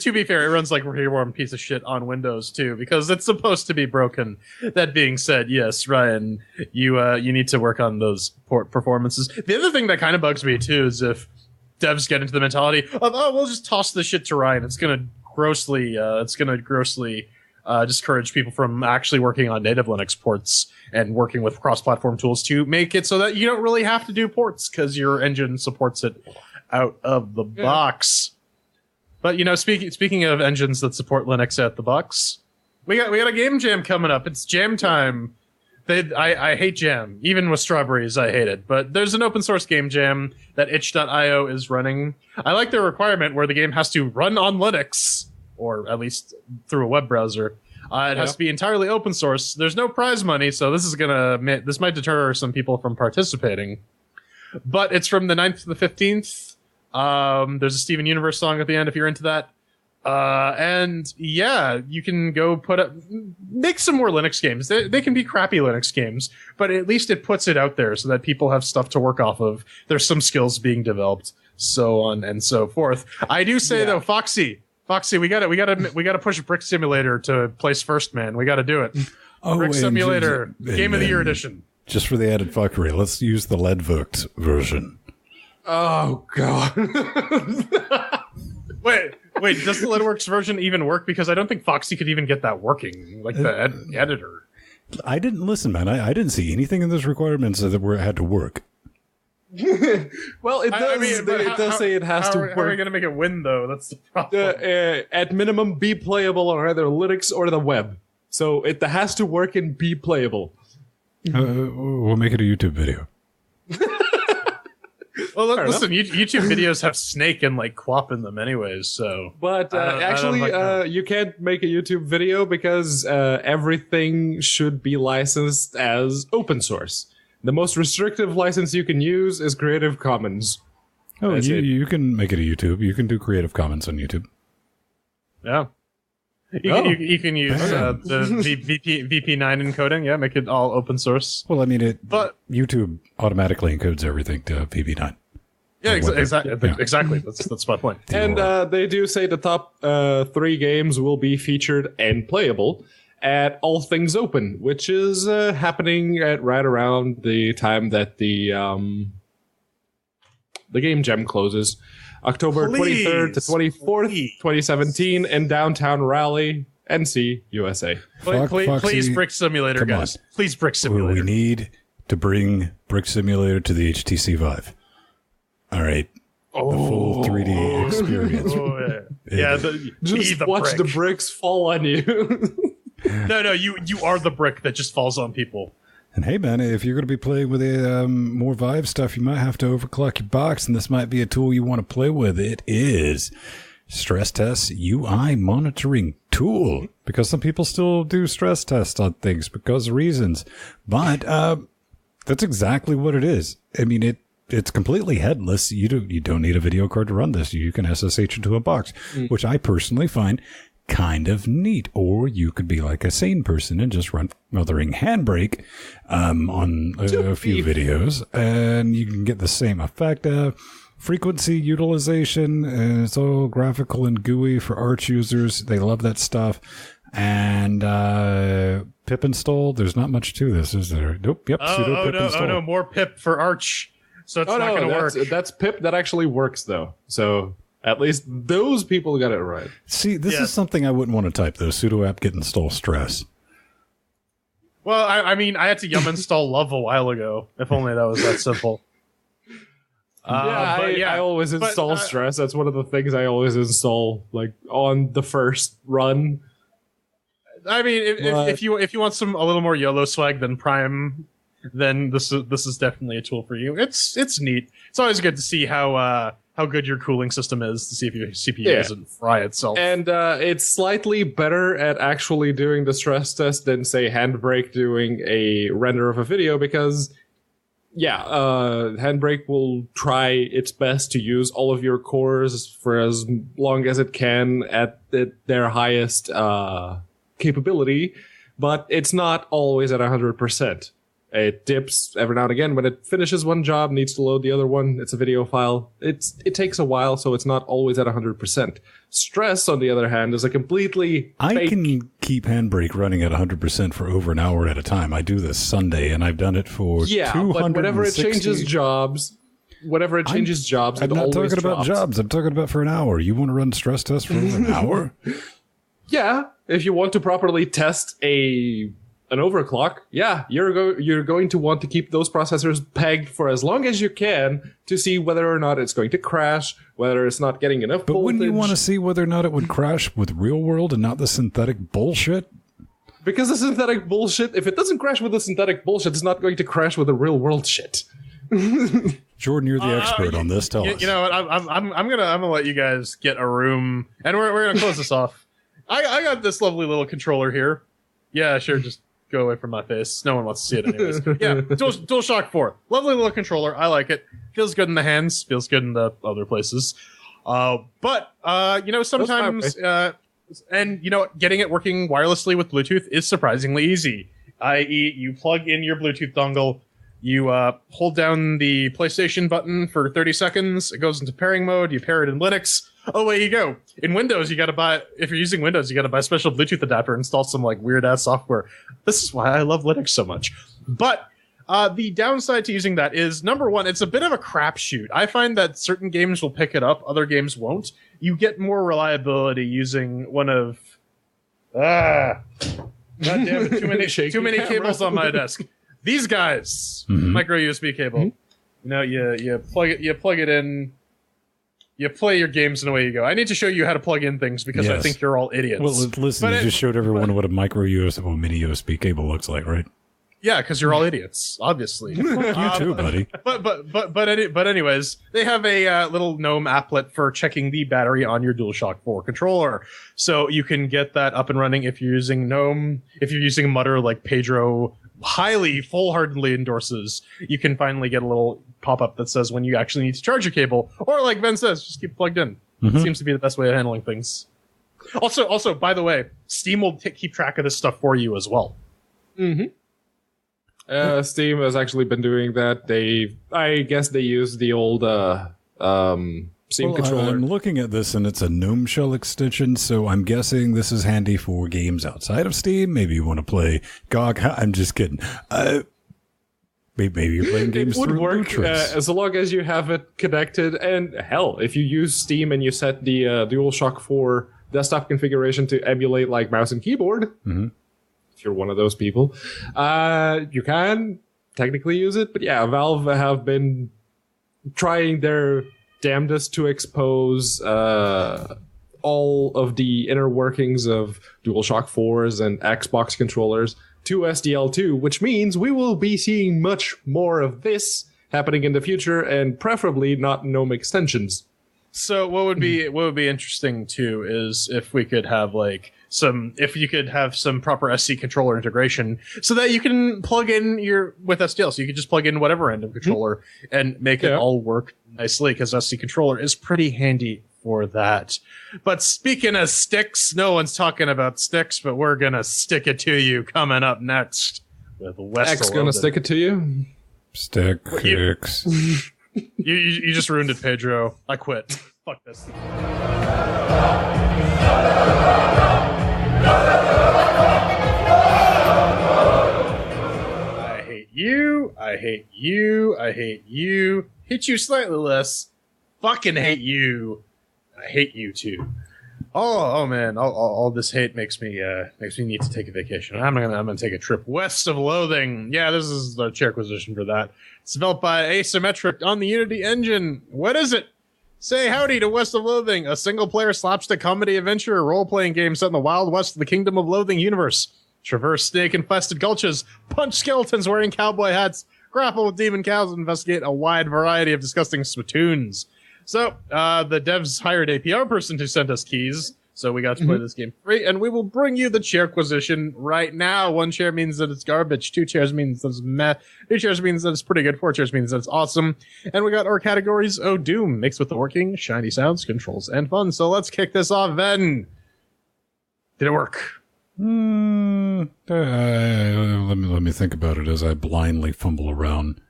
To be fair, it runs like a reworn piece of shit on Windows too, because it's supposed to be broken. That being said, yes, Ryan, you need to work on those port performances. The other thing that kind of bugs me too is if devs get into the mentality of, we'll just toss this shit to Ryan. It's gonna grossly discourage people from actually working on native Linux ports and working with cross-platform tools to make it so that you don't really have to do ports because your engine supports it out of the box. But speaking of engines that support Linux out the box, we got a game jam coming up. It's jam time. I hate jam. Even with strawberries, I hate it. But there's an open source game jam that itch.io is running. I like their requirement where the game has to run on Linux, or at least through a web browser. It has to be entirely open source. There's no prize money, so this might deter some people from participating. But it's from the 9th to the 15th. There's a Steven Universe song at the end if you're into that. And yeah, you can go make some more Linux games. They can be crappy Linux games, but at least it puts it out there so that people have stuff to work off of. There's some skills being developed, so on and so forth. I do say though, Foxy, we gotta push Brick Simulator to place first, man. We gotta do it. Brick Simulator, Game of the Year edition. Just for the added fuckery, let's use the Ledvogt version. Oh god. Wait, does the Ledworks version even work? Because I don't think Foxy could even get that working, like the editor. I didn't listen, man. I didn't see anything in those requirements that had to work. Well, it does. It does say it has to work. How are we going to make it win, though? That's the problem. At minimum, be playable on either Linux or the web. So it has to work and be playable. We'll make it a YouTube video. Well, listen, YouTube videos have Snake and like Quap in them anyways, so... But you can't make a YouTube video because everything should be licensed as open source. The most restrictive license you can use is Creative Commons. Oh, you can make it a YouTube. You can do Creative Commons on YouTube. Yeah. You can use the VP9 encoding. Yeah, make it all open source. Well, I mean, YouTube automatically encodes everything to VP9. Yeah, exactly. That's my point. And they do say the top 3 games will be featured and playable at All Things Open, which is happening at right around the time that the game jam closes. October 23rd to 24th, 2017, in downtown Raleigh, NC, USA. Please, Brick Simulator, guys. Please, Brick Simulator. We need to bring Brick Simulator to the HTC Vive. All right. The full 3D experience. Just watch the bricks fall on you. No, you are the brick that just falls on people. And hey, man, if you're going to be playing with more Vive stuff, you might have to overclock your box, and this might be a tool you want to play with. It is Stress Test UI Monitoring Tool, because some people still do stress tests on things because of reasons. But that's exactly what it is. I mean, it's completely headless. You don't need a video card to run this. You can SSH into a box, which I personally find kind of neat. Or you could be like a sane person and just run Mothering Handbrake on a few videos, and you can get the same effect. Frequency utilization, it's all graphical and GUI for Arch users. They love that stuff. And pip install, there's not much to this, is there? Nope. Yep. Sudo pip install. Oh no, more pip for Arch. So it's not going to work. That's pip that actually works, though. So at least those people got it right. See, this is something I woun't want to type, though. Sudo apt get install stress. Well, I mean, I had to yum install love a while ago. If only that was that simple. I always install stress. That's one of the things I always install, like on the first run. I mean, if you want a little more YOLO swag than Prime, then this is definitely a tool for you. It's neat. It's always good to see how good your cooling system is, to see if your CPU doesn't fry itself. And it's slightly better at actually doing the stress test than, say, Handbrake doing a render of a video, because Handbrake will try its best to use all of your cores for as long as it can at their highest capability, but it's not always at 100%. It dips every now and again when it finishes one job, needs to load the other one. It's a video file. It takes a while, so it's not always at 100%. Stress, on the other hand, is a completely I can keep Handbrake running at 100% for over an hour at a time. I do this Sunday, and I've done it for 260. But whenever it changes jobs, I'm not talking about jobs. I'm talking about for an hour. You want to run stress tests for over an hour? Yeah, if you want to properly test an overclock, yeah, you're going to want to keep those processors pegged for as long as you can to see whether or not it's going to crash, whether it's not getting enough But voltage. wouldn't you want to see whether or not it would crash with real world and not the synthetic bullshit? Because the synthetic bullshit, if it doesn't crash with the synthetic bullshit, it's not going to crash with the real world shit. Jordan, you're the expert on this. Tell us. You know what? I'm gonna let you guys get a room, and we're gonna close this off. I got this lovely little controller here. Yeah, sure. Just go away from my face. No one wants to see it anyways. Yeah, DualShock 4. Lovely little controller. I like it. Feels good in the hands. Feels good in the other places. But you know, sometimes and you know, getting it working wirelessly with Bluetooth is surprisingly easy. I.e., you plug in your Bluetooth dongle. You hold down the PlayStation button for 30 seconds. It goes into pairing mode. You pair it in Linux. Oh, away you go. In Windows, you got to buy. If you're using Windows, you got to buy a special Bluetooth adapter. Install some like weird ass software. This is why I love Linux so much. But the downside to using that is, number one, it's a bit of a crapshoot. I find that certain games will pick it up, other games won't. You get more reliability using one of. God damn it! Too many cables on my desk. These guys, micro USB cable. You know, you plug it in. You play your games and away you go. I need to show you how to plug in things because I think you're all idiots. Well, listen, you just showed everyone what a micro USB or mini USB cable looks like, right? Yeah, because you're all idiots, obviously. You too, buddy. But anyways, they have a little GNOME applet for checking the battery on your DualShock 4 controller, so you can get that up and running if you're using GNOME. If you're using Mutter, like Pedro highly full-heartedly endorses, you can finally get a little pop-up that says when you actually need to charge your cable, or like Ben says, just keep it plugged in. It seems to be the best way of handling things. Also, by the way, Steam will keep track of this stuff for you as well. Steam has actually been doing that. I guess they use the old Steam controller. I'm looking at this, and it's a GNOME shell extension, so I'm guessing this is handy for games outside of Steam. Maybe you want to play GOG. I'm just kidding. Maybe you're playing games it would through work as long as you have it connected. And hell, if you use Steam and you set the DualShock 4 desktop configuration to emulate like mouse and keyboard, if you're one of those people, you can technically use it. But yeah, Valve have been trying their damnedest to expose all of the inner workings of DualShock 4s and Xbox controllers to SDL2, which means we will be seeing much more of this happening in the future, and preferably not GNOME extensions. So what would be interesting too is if we could have some proper SC controller integration, so that you can plug in with SDL, so you can just plug in whatever random controller and make it all work nicely, because SC controller is pretty handy for that. But speaking of sticks, no one's talking about sticks, but we're gonna stick it to you coming up next with West. X gonna stick it to you. Sticks. You just ruined it, Pedro. I quit. Fuck this. I hate you. I hate you. I hate you. Hate you slightly less. Fucking hate you. I hate you too. Oh man! All this hate makes me need to take a vacation. I'm gonna take a trip west of Loathing. Yeah, this is the chair acquisition for that. It's developed by Asymmetric on the Unity engine. What is it? Say howdy to West of Loathing, a single-player slapstick comedy adventure role-playing game set in the Wild West of the Kingdom of Loathing universe. Traverse snake-infested gulches, punch skeletons wearing cowboy hats, grapple with demon cows, and investigate a wide variety of disgusting spittoons. So, the devs hired a PR person to send us keys, so we got to play this game free, and we will bring you the chairquisition right now. 1 chair means that it's garbage, 2 chairs means that it's meh, 3 chairs means that it's pretty good, 4 chairs means that it's awesome, and we got our categories, Doom, mixed with the working, shiny sounds, controls, and fun. So let's kick this off, then. Did it work? Let me think about it as I blindly fumble around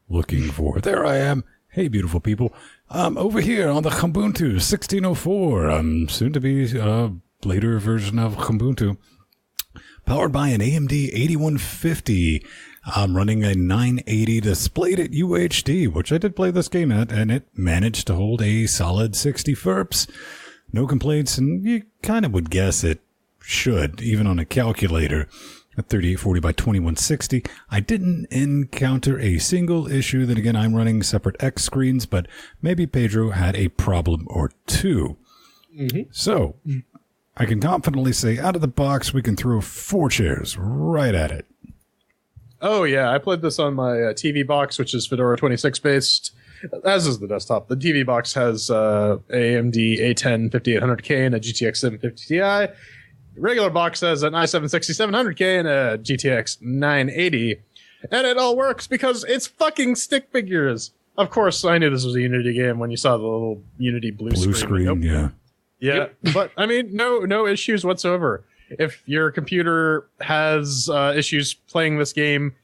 looking for. There I am. Hey, beautiful people. Over here on the Ubuntu 1604, soon to be later version of Ubuntu, powered by an AMD 8150. I'm running a 980 displayed at UHD, which I did play this game at, and it managed to hold a solid 60 FERPs. No complaints, and you kind of would guess it should, even on a calculator at 3840 by 2160. I didn't encounter a single issue. Then again, I'm running separate X screens, but maybe Pedro had a problem or two. Mm-hmm. So I can confidently say out of the box, we can throw 4 chairs right at it. Oh, yeah. I played this on my TV box, which is Fedora 26 based, as is the desktop. The TV box has AMD A10 5800K and a GTX 750 Ti. Regular box has an i7 6700K and a GTX 980. And it all works because it's fucking stick figures. Of course, I knew this was a Unity game when you saw the little Unity blue screen. Nope. Yeah. Yeah, Yep. but I mean, no issues whatsoever. If your computer has issues playing this game,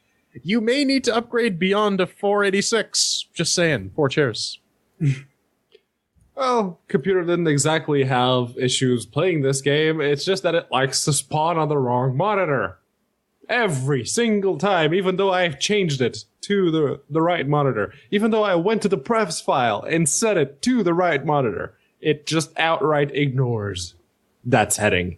you may need to upgrade beyond a 486. Just saying, 4 chairs. Well, computer didn't exactly have issues playing this game. It's just that it likes to spawn on the wrong monitor. Every single time, even though I've changed it to the right monitor. Even though I went to the prefs file and set it to the right monitor. It just outright ignores that setting.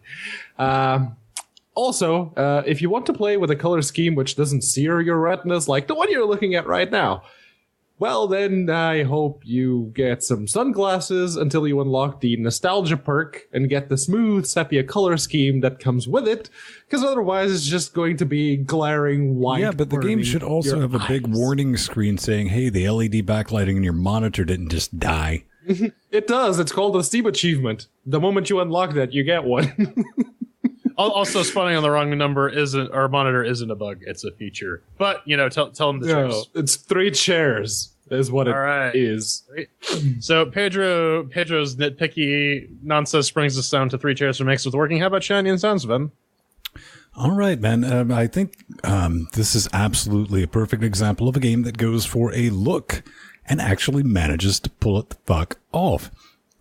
Also, if you want to play with a color scheme which doesn't sear your retinas like the one you're looking at right now, well, then I hope you get some sunglasses until you unlock the nostalgia perk and get the smooth sepia color scheme that comes with it, because otherwise it's just going to be glaring white. Yeah, but the game should also have a big warning screen saying, hey, the LED backlighting in your monitor didn't just die. It does. It's called a Steam achievement. The moment you unlock that, you get one. Also, spawning on the wrong monitor isn't a bug; it's a feature. But tell them the truth. It's 3 chairs is what it is. So Pedro's nitpicky nonsense brings us down to 3 chairs for makes with working. How about Shiny and Sounds, Ben? All right, man. I think this is absolutely a perfect example of a game that goes for a look and actually manages to pull it the fuck off.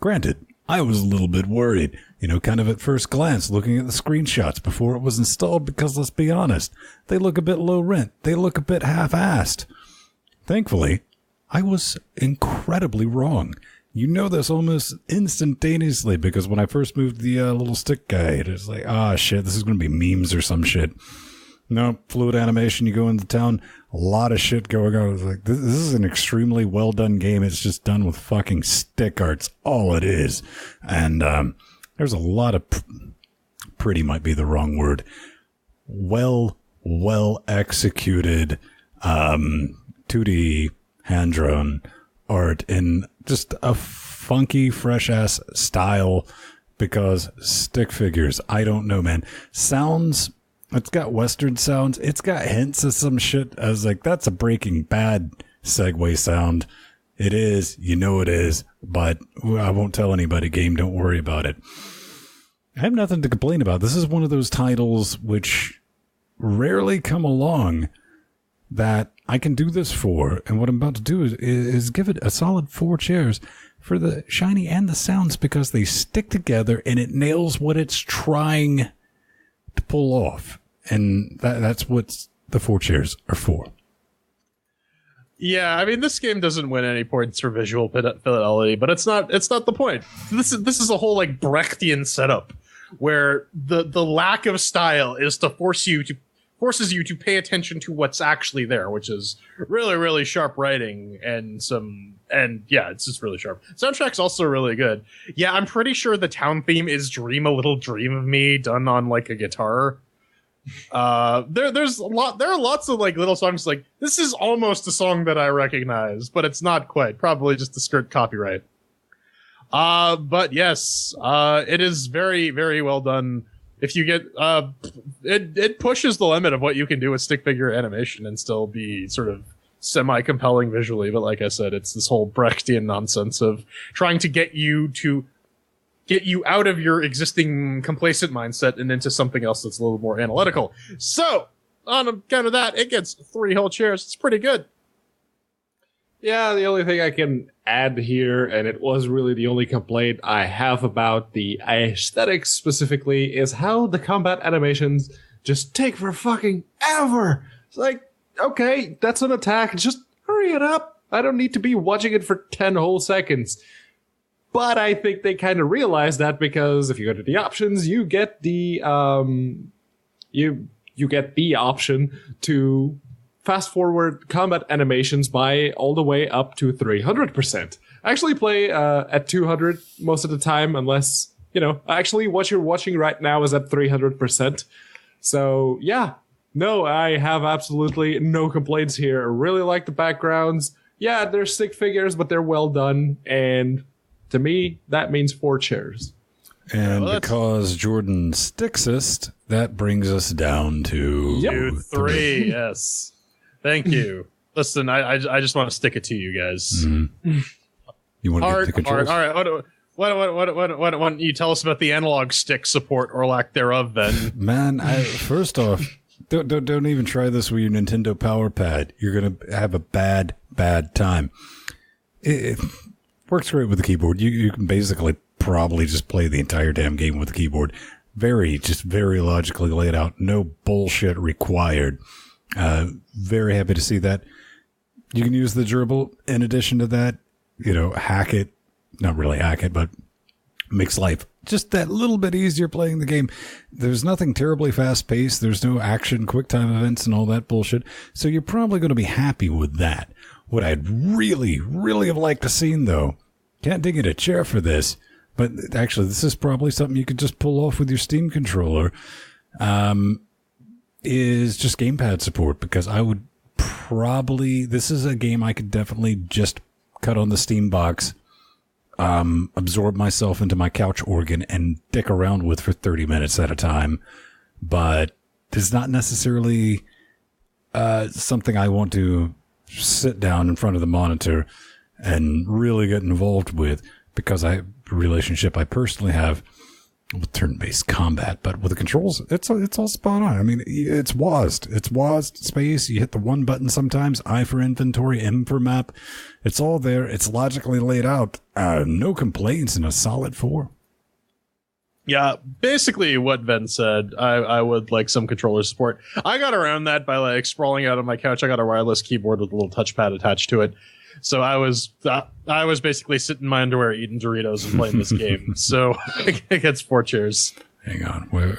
Granted, I was a little bit worried, kind of at first glance, looking at the screenshots before it was installed, because let's be honest, they look a bit low rent. They look a bit half-assed. Thankfully, I was incredibly wrong. You know this almost instantaneously, because when I first moved the little stick guide, it was like, shit, this is going to be memes or some shit. No, fluid animation, you go into town, a lot of shit going on. It's like, this is an extremely well done game. It's just done with fucking stick arts, all it is. And there's a lot of, pretty might be the wrong word, well executed 2D hand-drawn art in just a funky, fresh-ass style, because stick figures, I don't know, man. Sounds... It's got Western sounds. It's got hints of some shit. I was like, that's a Breaking Bad segue sound. It is. It is. But I won't tell anybody. Game, don't worry about it. I have nothing to complain about. This is one of those titles which rarely come along that I can do this for. And what I'm about to do is give it a solid 4 chairs for the Shiny and the Sounds, because they stick together and it nails what it's trying to pull off. And that's what the 4 chairs are for. Yeah, I mean, this game doesn't win any points for visual fidelity, but it's not the point. This is a whole like Brechtian setup where the lack of style is to forces you to pay attention to what's actually there, which is really, really sharp writing and it's just really sharp. Soundtrack's also really good. Yeah, I'm pretty sure the town theme is Dream a Little Dream of Me done on like a guitar. There are lots of like little songs like this is almost a song that I recognize, but it's not quite, probably just to skirt copyright. But yes, it is very, very well done. If you get it pushes the limit of what you can do with stick figure animation and still be sort of semi-compelling visually. But like I said, it's this whole Brechtian nonsense of trying to get you out of your existing complacent mindset and into something else that's a little more analytical. So, on account of that, it gets 3 whole chairs. It's pretty good. Yeah, the only thing I can add here, and it was really the only complaint I have about the aesthetics specifically, is how the combat animations just take for fucking ever. It's like, okay, that's an attack. Just hurry it up. I don't need to be watching it for 10 whole seconds. But I think they kind of realized that because if you go to the options, you get the you get the option to fast forward combat animations by all the way up to 300%. I actually play at 200 most of the time, unless, actually what you're watching right now is at 300%. So yeah, no, I have absolutely no complaints here. I really like the backgrounds. Yeah, they're stick figures, but they're well done. And to me, that means 4 chairs. And because Jordan sticksist, that brings us down to 3. Yes. Thank you. Listen, I just want to stick it to you guys. Mm-hmm. You want to get the controls? All right. Why don't you tell us about the analog stick support or lack thereof, then? Man, first off, don't even try this with your Nintendo Power Pad. You're gonna have a bad time. It works great with the keyboard. You can basically probably just play the entire damn game with the keyboard. Very logically laid out. No bullshit required. Very happy to see that. You can use the gerbil in addition to that. Hack it. Not really hack it, but makes life just that little bit easier playing the game. There's nothing terribly fast-paced. There's no action, quick-time events, and all that bullshit. So you're probably going to be happy with that. What I'd really, really have liked to seen, though, can't dig in a chair for this, but actually this is probably something you could just pull off with your Steam controller, is just gamepad support, because I would probably... This is a game I could definitely just cut on the Steam box, absorb myself into my couch organ and dick around with for 30 minutes at a time. But it's not necessarily something I want to sit down in front of the monitor and really get involved with, because the relationship I personally have with turn-based combat, but with the controls, it's all spot on. I mean, it's WASD. It's WASD space. You hit the one button sometimes, I for inventory, M for map. It's all there. It's logically laid out. No complaints, and a solid 4. Yeah, basically what Ben said. I would like some controller support. I got around that by sprawling out on my couch. I got a wireless keyboard with a little touchpad attached to it. So I was basically sitting in my underwear eating Doritos and playing this game. So it gets 4 chairs. Hang on. There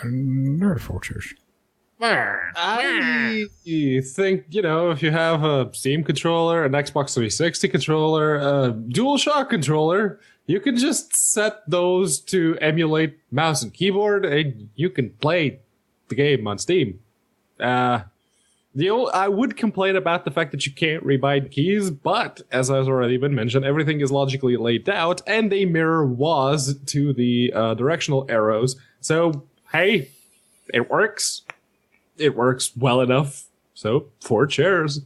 are 4 chairs. I think, if you have a Steam controller, an Xbox 360 controller, a DualShock controller, you can just set those to emulate mouse and keyboard, and you can play the game on Steam. I would complain about the fact that you can't rebind keys, but as has already been mentioned, everything is logically laid out, and they mirror WAS to the directional arrows. So, hey, it works. It works well enough. So, 4 chairs.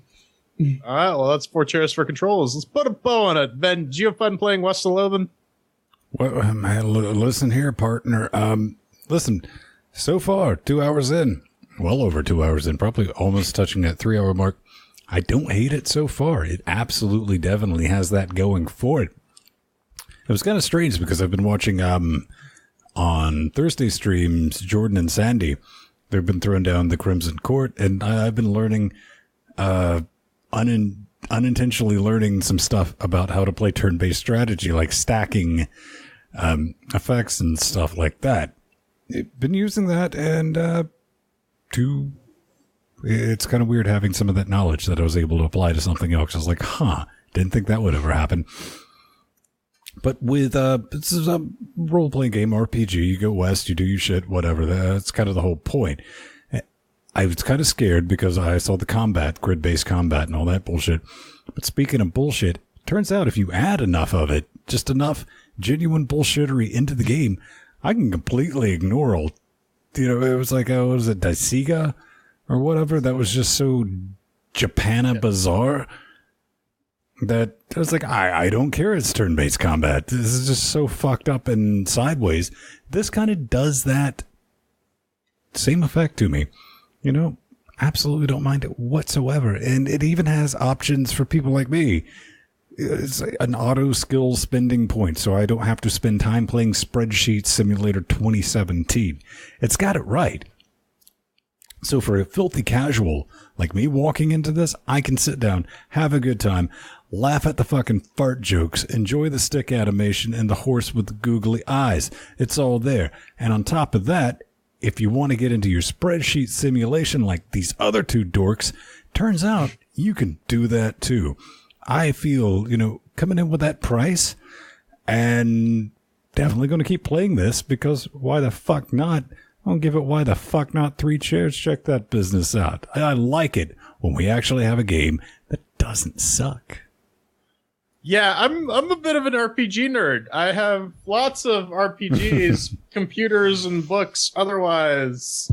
All right, well, that's 4 chairs for controls. Let's put a bow on it. Ben, did you have fun playing West of Loathing? Well, man, listen here, partner. Listen, so far, 2 hours in. Well over 2 hours in, probably almost touching that 3-hour mark. I don't hate it so far. It absolutely, definitely has that going for it. It was kind of strange because I've been watching on Thursday streams, Jordan and Sandy. They've been throwing down the Crimson Court, and I've been learning, unintentionally learning some stuff about how to play turn-based strategy, like stacking effects and stuff like that. I've been using that, and it's kind of weird having some of that knowledge that I was able to apply to something else. I was like, didn't think that would ever happen. But with this is a role-playing game, RPG. You go west, you do your shit, whatever. That's kind of the whole point. I was kind of scared because I saw the combat, grid-based combat and all that bullshit. But speaking of bullshit, turns out if you add enough of it, just enough genuine bullshittery into the game, I can completely ignore all. It was like, what was it, Daisiga or whatever? That was just so Japana bizarre that I was like, I don't care. It's turn-based combat. This is just so fucked up and sideways. This kind of does that same effect to me. Absolutely don't mind it whatsoever. And it even has options for people like me. It's an auto skill spending point, so I don't have to spend time playing Spreadsheet Simulator 2017. It's got it right. So for a filthy casual like me walking into this, I can sit down, have a good time, laugh at the fucking fart jokes, enjoy the stick animation and the horse with the googly eyes. It's all there. And on top of that, if you want to get into your spreadsheet simulation like these other two dorks, turns out you can do that too. I feel, coming in with that price, and definitely going to keep playing this, because why the fuck not? I'll give it why the fuck not 3 chairs. Check that business out. I like it when we actually have a game that doesn't suck. Yeah, I'm a bit of an RPG nerd. I have lots of RPGs, computers, and books. Otherwise,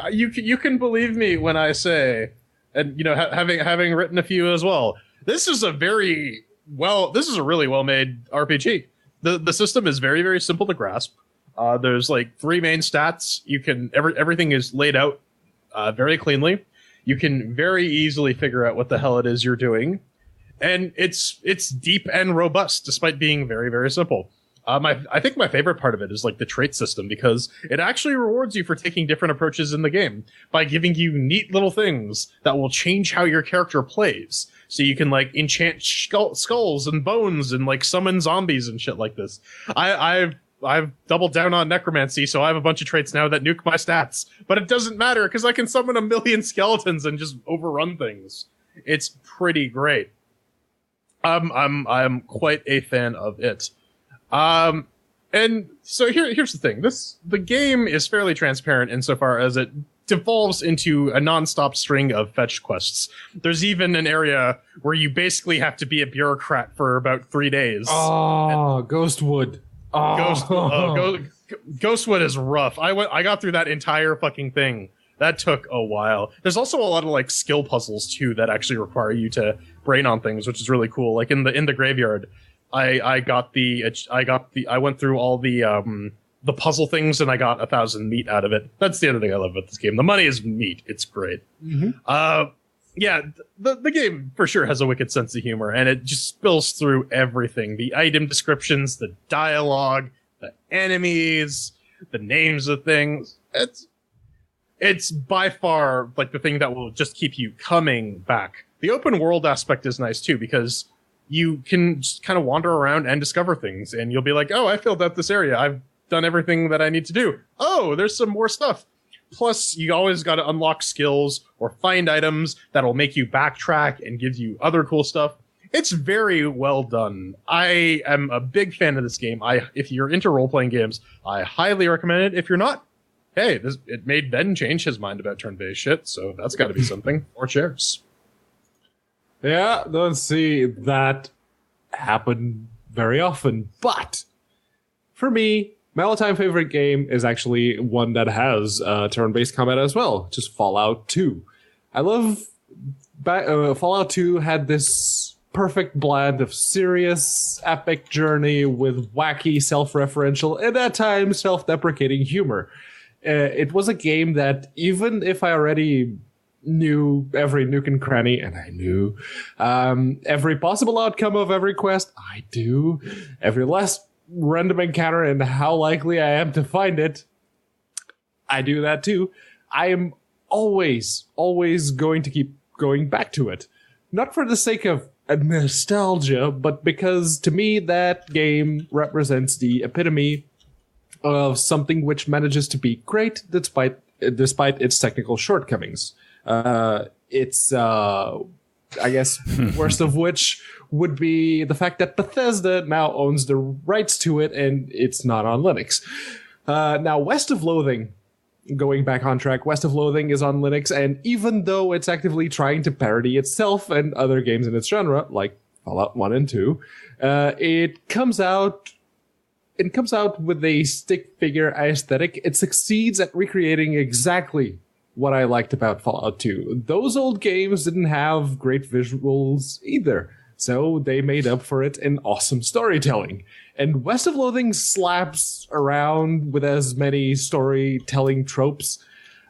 you can believe me when I say, and having written a few as well. This is a really well made RPG. The system is very, very simple to grasp. There's like 3 main stats. Everything is laid out very cleanly. You can very easily figure out what the hell it is you're doing. And it's deep and robust, despite being very, very simple. I think my favorite part of it is like the trait system, because it actually rewards you for taking different approaches in the game by giving you neat little things that will change how your character plays. So you can like enchant skulls and bones and like summon zombies and shit like this. I've doubled down on necromancy, so I have a bunch of traits now that nuke my stats. But it doesn't matter, because I can summon a million skeletons and just overrun things. It's pretty great. I'm quite a fan of it. And so here's the thing. The game is fairly transparent insofar as it devolves into a non-stop string of fetch quests. There's even an area where you basically have to be a bureaucrat for about 3 days. Oh, Ghostwood. Oh. Ghostwood is rough. I got through that entire fucking thing. That took a while. There's also a lot of like skill puzzles too that actually require you to brain on things, which is really cool. Like in the graveyard, I went through all the puzzle things and I got 1,000 meat out of it. That's the other thing I love about this game. The money is meat. It's great. Mm-hmm. Yeah, the game for sure has a wicked sense of humor, and it just spills through everything. The item descriptions, the dialogue, the enemies, the names of things. It's by far like the thing that will just keep you coming back. The open world aspect is nice too, because you can just kind of wander around and discover things, and you'll be like, oh, I filled out this area. I've done everything that I need to do. Oh, there's some more stuff. Plus, you always got to unlock skills or find items that'll make you backtrack and give you other cool stuff. It's very well done. I am a big fan of this game. If you're into role-playing games, I highly recommend it. If you're not, hey, it made Ben change his mind about turn-based shit, so that's got to be something. 4 chairs. Yeah, don't see that happen very often. But for me, my all-time favorite game is actually one that has turn-based combat as well, just Fallout 2. I love... Fallout 2 had this perfect blend of serious, epic journey with wacky, self-referential, and at times self-deprecating humor. It was a game that, even if I already knew every nook and cranny, and I knew every possible outcome of every quest, I do, every last random encounter and how likely I am to find it, I do that too. I am always going to keep going back to it. Not for the sake of nostalgia, but because to me that game represents the epitome of something which manages to be great despite its technical shortcomings. It's I guess worst of which would be the fact that Bethesda now owns the rights to it and it's not on Linux. Now, West of Loathing, going back on track, West of Loathing is on Linux, and even though it's actively trying to parody itself and other games in its genre, like Fallout 1 and 2, it comes out with a stick figure aesthetic. It succeeds at recreating exactly what I liked about Fallout 2. Those old games didn't have great visuals either, so they made up for it in awesome storytelling. And West of Loathing slaps around with as many storytelling tropes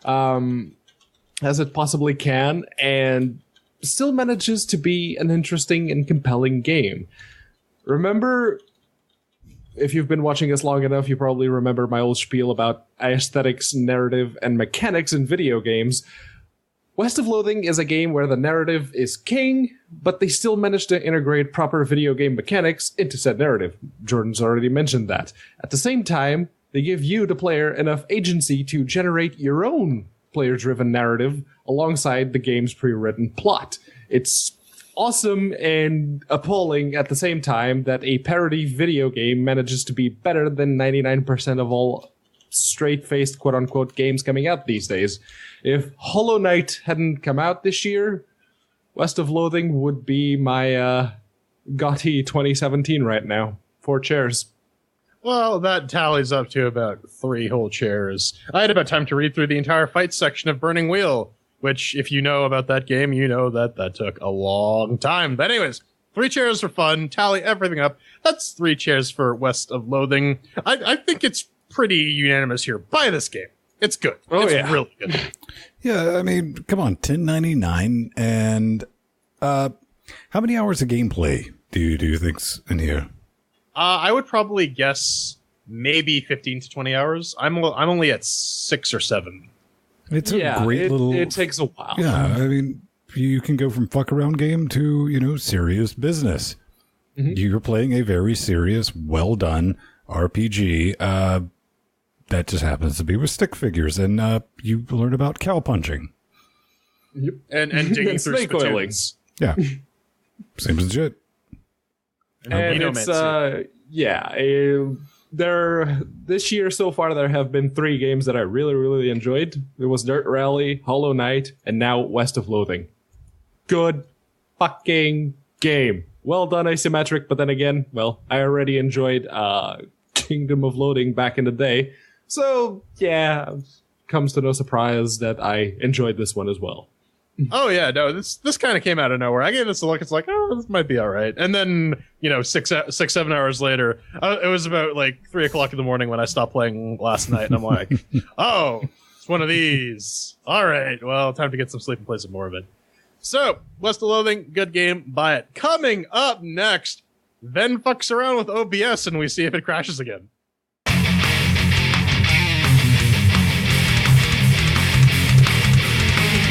as it possibly can, and still manages to be an interesting and compelling game. Remember if you've been watching us long enough, you probably remember my old spiel about aesthetics, narrative, and mechanics in video games. West of Loathing is a game where the narrative is king, but they still manage to integrate proper video game mechanics into said narrative. Jordan's already mentioned that. At the same time, they give you, the player, enough agency to generate your own player-driven narrative alongside the game's pre-written plot. It's awesome and appalling at the same time that a parody video game manages to be better than 99% of all straight-faced quote-unquote games coming out these days. If Hollow Knight hadn't come out this year, West of Loathing would be my GOTY 2017 right now. 4 chairs. Well, that tallies up to about 3 whole chairs. I had about time to read through the entire fight section of Burning Wheel, which, if you know about that game, you know that that took a long time. But anyways, 3 chairs for fun, tally everything up. That's 3 chairs for West of Loathing. I think it's pretty unanimous here. Buy this game. It's good. It's really good. Yeah, I mean, come on, $10.99, and how many hours of gameplay do you think's in here? I would probably guess maybe 15 to 20 hours. I'm only at 6 or 7. It's a great little... It takes a while. Yeah, I mean, you can go from fuck around game to, serious business. Mm-hmm. You're playing a very serious, well done RPG that just happens to be with stick figures, and you learn about cow punching. Yep. And digging through spittoons. Yeah. Same as shit. And it's, this year so far there have been 3 games that I really, really enjoyed. It was Dirt Rally, Hollow Knight, and now West of Loathing. Good fucking game. Well done asymmetric, but then again, well, I already enjoyed Kingdom of Loathing back in the day. So, yeah, comes to no surprise that I enjoyed this one as well. Oh yeah, no, this kind of came out of nowhere. I gave this a look. It's like, oh, this might be all right. And then, 7 hours later, it was about like 3 o'clock in the morning when I stopped playing last night, and I'm like, oh, it's one of these. All right, well, time to get some sleep and play some more of it. So, West of Loathing, good game, buy it. Coming up next, Ven fucks around with OBS and we see if it crashes again.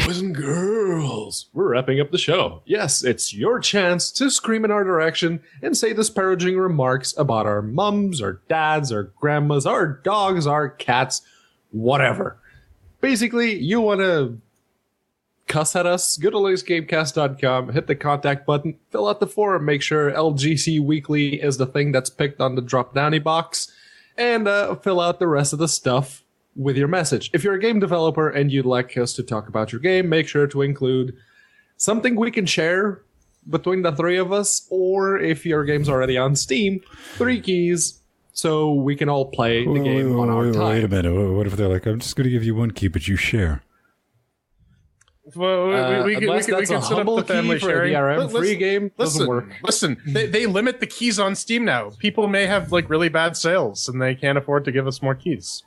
Boys and girls, we're wrapping up the show. Yes, it's your chance to scream in our direction and say disparaging remarks about our mums, our dads, our grandmas, our dogs, our cats, whatever. Basically, you want to cuss at us, go to LinuxGameCast.com, hit the contact button, fill out the form, make sure LGC Weekly is the thing that's picked on the drop-downy box, and fill out the rest of the stuff with your message. If you're a game developer and you'd like us to talk about your game, make sure to include something we can share between the 3 of us, or if your game's already on Steam, 3 keys so we can all play the game on our time. Wait a minute. What if they're like, I'm just going to give you 1 key, but you share? Well, we can set up the family sharing. DRM free game doesn't work. Listen, they limit the keys on Steam now. People may have like really bad sales and they can't afford to give us more keys.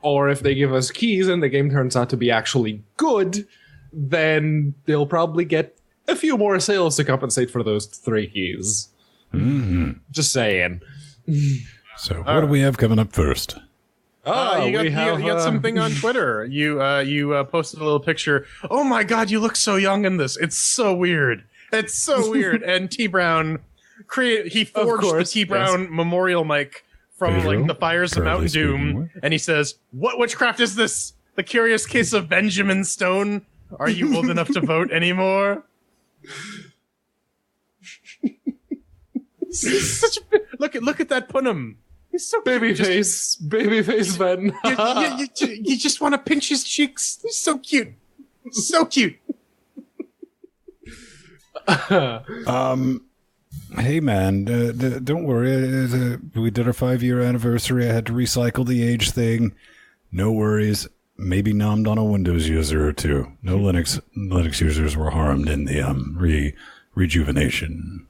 Or if they give us keys and the game turns out to be actually good, then they'll probably get a few more sales to compensate for those 3 keys. Mm-hmm. Just saying. So what do we have coming up first? You got something on Twitter. You posted a little picture. Oh my god, you look so young in this. It's so weird. It's so weird. And T Brown forged the T Brown memorial mic from like the fires of Mount Doom, and he says, "What witchcraft is this? The curious case of Benjamin Stone? Are you old enough to vote anymore?" Look at that Punim. He's so babyface Ven. you just want to pinch his cheeks. He's so cute. So cute. Hey man, don't worry. We did our 5-year anniversary. I had to recycle the age thing. No worries. Maybe nommed on a Windows user or 2. No Linux users were harmed in the rejuvenation.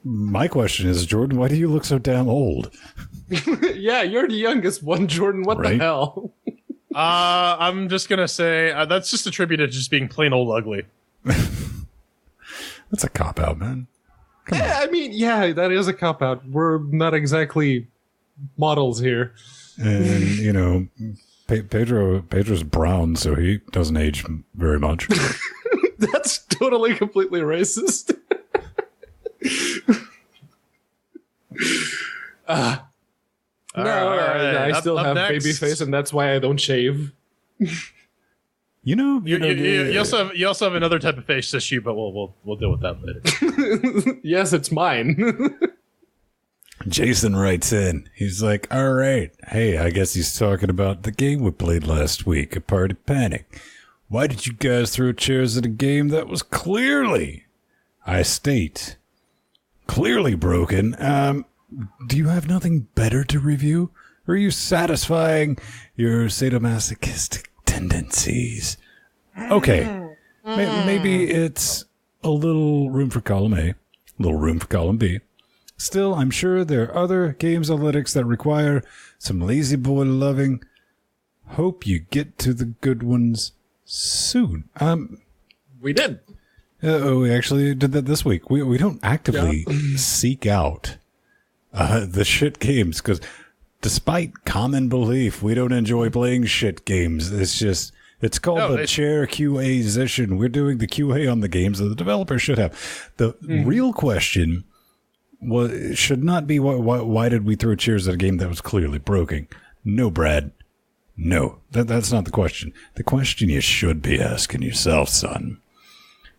My question is, Jordan, why do you look so damn old? Yeah, you're the youngest one, Jordan. What the hell? I'm just gonna say that's just attributed to just being plain old ugly. That's a cop-out, man. I mean, yeah, that is a cop-out. We're not exactly models here. And, you know, Pedro's brown, so he doesn't age very much. That's totally, completely racist. I still have baby face, and that's why I don't shave. You also have another type of face issue, but we'll deal with that later. Yes, it's mine. Jason writes in. He's like, all right. Hey, I guess he's talking about the game we played last week, A Party Panic. Why did you guys throw chairs at a game that was clearly, I state, clearly broken? Do you have nothing better to review? Or are you satisfying your sadomasochistic tendencies? Okay. Maybe it's a little room for column A, a little room for column B. Still, I'm sure there are other games analytics that require some lazy boy loving. Hope you get to the good ones soon. We did. We actually did that this week. We don't actively seek out the shit games because despite common belief, we don't enjoy playing shit games. It's called the chair QA-zition. We're doing the QA on the games that the developer should have. The real question should not be why did we throw chairs at a game that was clearly broken? No, Brad. No, that's not the question. The question you should be asking yourself, son,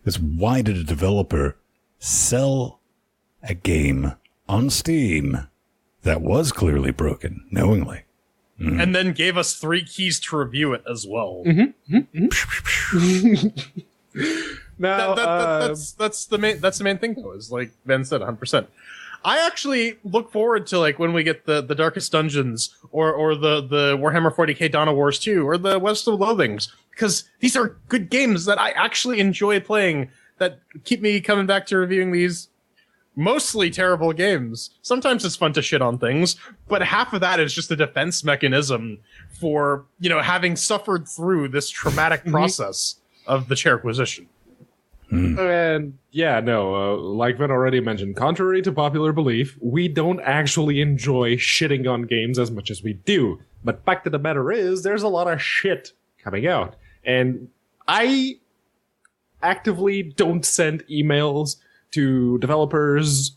is why did a developer sell a game on Steam that was clearly broken, knowingly? And then gave us 3 keys to review it as well. Now, that's the main thing though, is like Ben said, 100%. I actually look forward to like when we get the Darkest Dungeons or the Warhammer 40k Dawn of Wars 2 or the West of Loathings, because these are good games that I actually enjoy playing that keep me coming back to reviewing these mostly terrible games. Sometimes it's fun to shit on things, but half of that is just a defense mechanism for, you know, having suffered through this traumatic process of the chair acquisition. And like Vin already mentioned, contrary to popular belief, we don't actually enjoy shitting on games as much as we do. But fact of the matter is, there's a lot of shit coming out. And I actively don't send emails to developers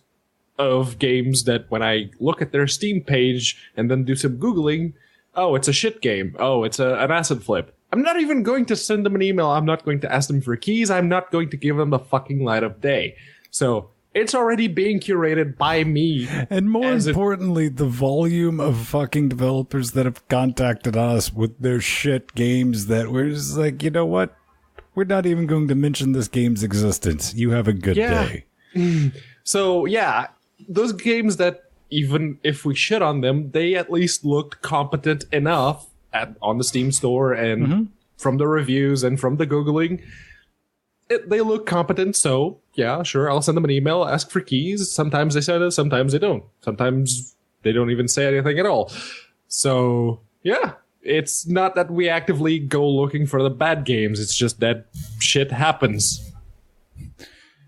of games that when I look at their Steam page and then do some Googling, oh, it's a shit game. Oh, it's an acid flip. I'm not even going to send them an email. I'm not going to ask them for keys. I'm not going to give them the fucking light of day. So it's already being curated by me. And more importantly, the volume of fucking developers that have contacted us with their shit games that we're just like, you know what? We're not even going to mention this game's existence. You have a good day. So, yeah, those games that even if we shit on them, they at least looked competent enough on the Steam store and from the reviews and from the Googling. They look competent, so yeah, sure, I'll send them an email, ask for keys. Sometimes they send it, sometimes they don't. Sometimes they don't even say anything at all. So, yeah, it's not that we actively go looking for the bad games, it's just that shit happens.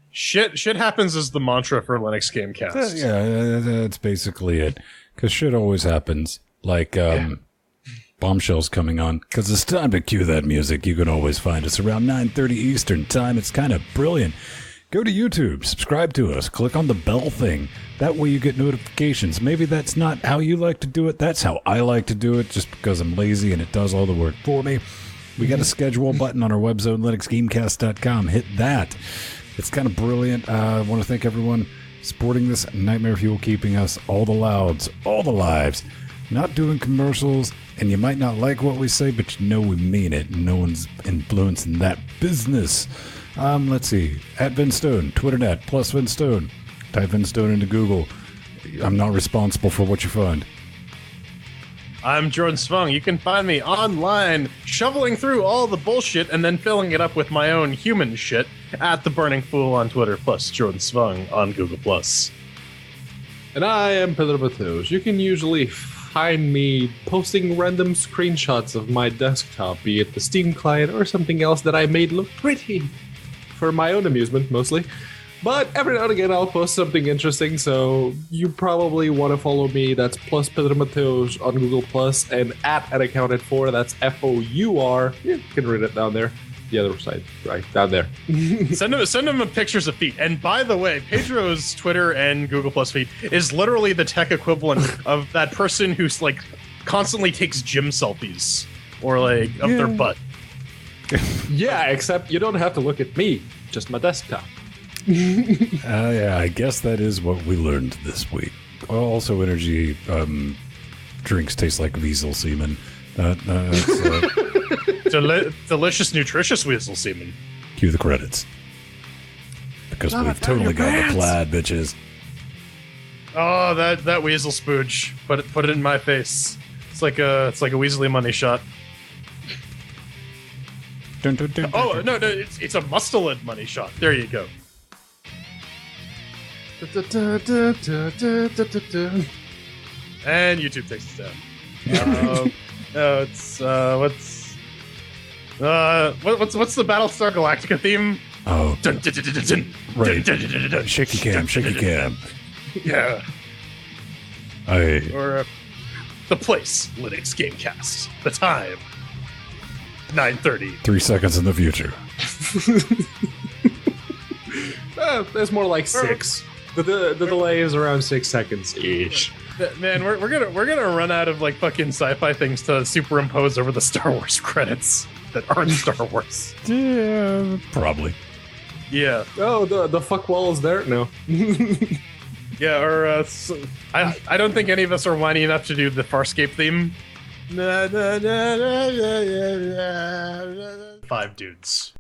Shit happens is the mantra for LinuxGameCast. Yeah, that's basically it. Because shit always happens. Like, Bombshell's coming on. Because it's time to cue that music. You can always find us around 9:30 Eastern time. It's kind of brilliant. Go to YouTube, subscribe to us, click on the bell thing. That way you get notifications. Maybe that's not how you like to do it. That's how I like to do it, just because I'm lazy and it does all the work for me. We got a schedule button on our website, LinuxGameCast.com. Hit that. It's kind of brilliant. I want to thank everyone supporting this Nightmare Fuel, keeping us all the louds, all the lives, not doing commercials, and you might not like what we say, but you know we mean it. No one's influencing that business. Let's see. At Vin Stone, Twitter.net, plus Vin Stone. Type Vin Stone into Google. I'm not responsible for what you find. I'm Jordan Svung. You can find me online, shoveling through all the bullshit and then filling it up with my own human shit at The Burning Fool on Twitter, plus Jordan Svung on Google+. And I am Pedro Batos. You can usually find me posting random screenshots of my desktop, be it the Steam client or something else that I made look pretty, for my own amusement mostly, But every now and again, I'll post something interesting, so you probably want to follow me. That's plus Pedro Mateos on Google Plus, and at @accounted4. That's FOUR. You can read it down there. The other side, right down there. Send him pictures of feet. And by the way, Pedro's Twitter and Google Plus feed is literally the tech equivalent of that person who's like constantly takes gym selfies or like of their butt. Yeah, except you don't have to look at me, just my desktop. Yeah, I guess that is what we learned this week. Also, energy drinks taste like weasel semen. Delicious, nutritious weasel semen. Cue the credits. Because we've totally got the plaid, bitches. Oh, that weasel spooge. Put it in my face. It's like a Weasley money shot. Oh no, it's a mustelid money shot. There you go. And YouTube takes us down. No, it's what's the Battlestar Galactica theme? Oh, right. Shaky cam. Yeah. Or the place, LinuxGameCast. The time, 9:30. 3 seconds in the future. That's more like 6. The delay is around 6 seconds ish. Man, we're gonna run out of like fucking sci-fi things to superimpose over the Star Wars credits that aren't Star Wars. Yeah, probably. Yeah. Oh, the fuck wall is there? No. Yeah, or I don't think any of us are whiny enough to do the Farscape theme. 5 dudes.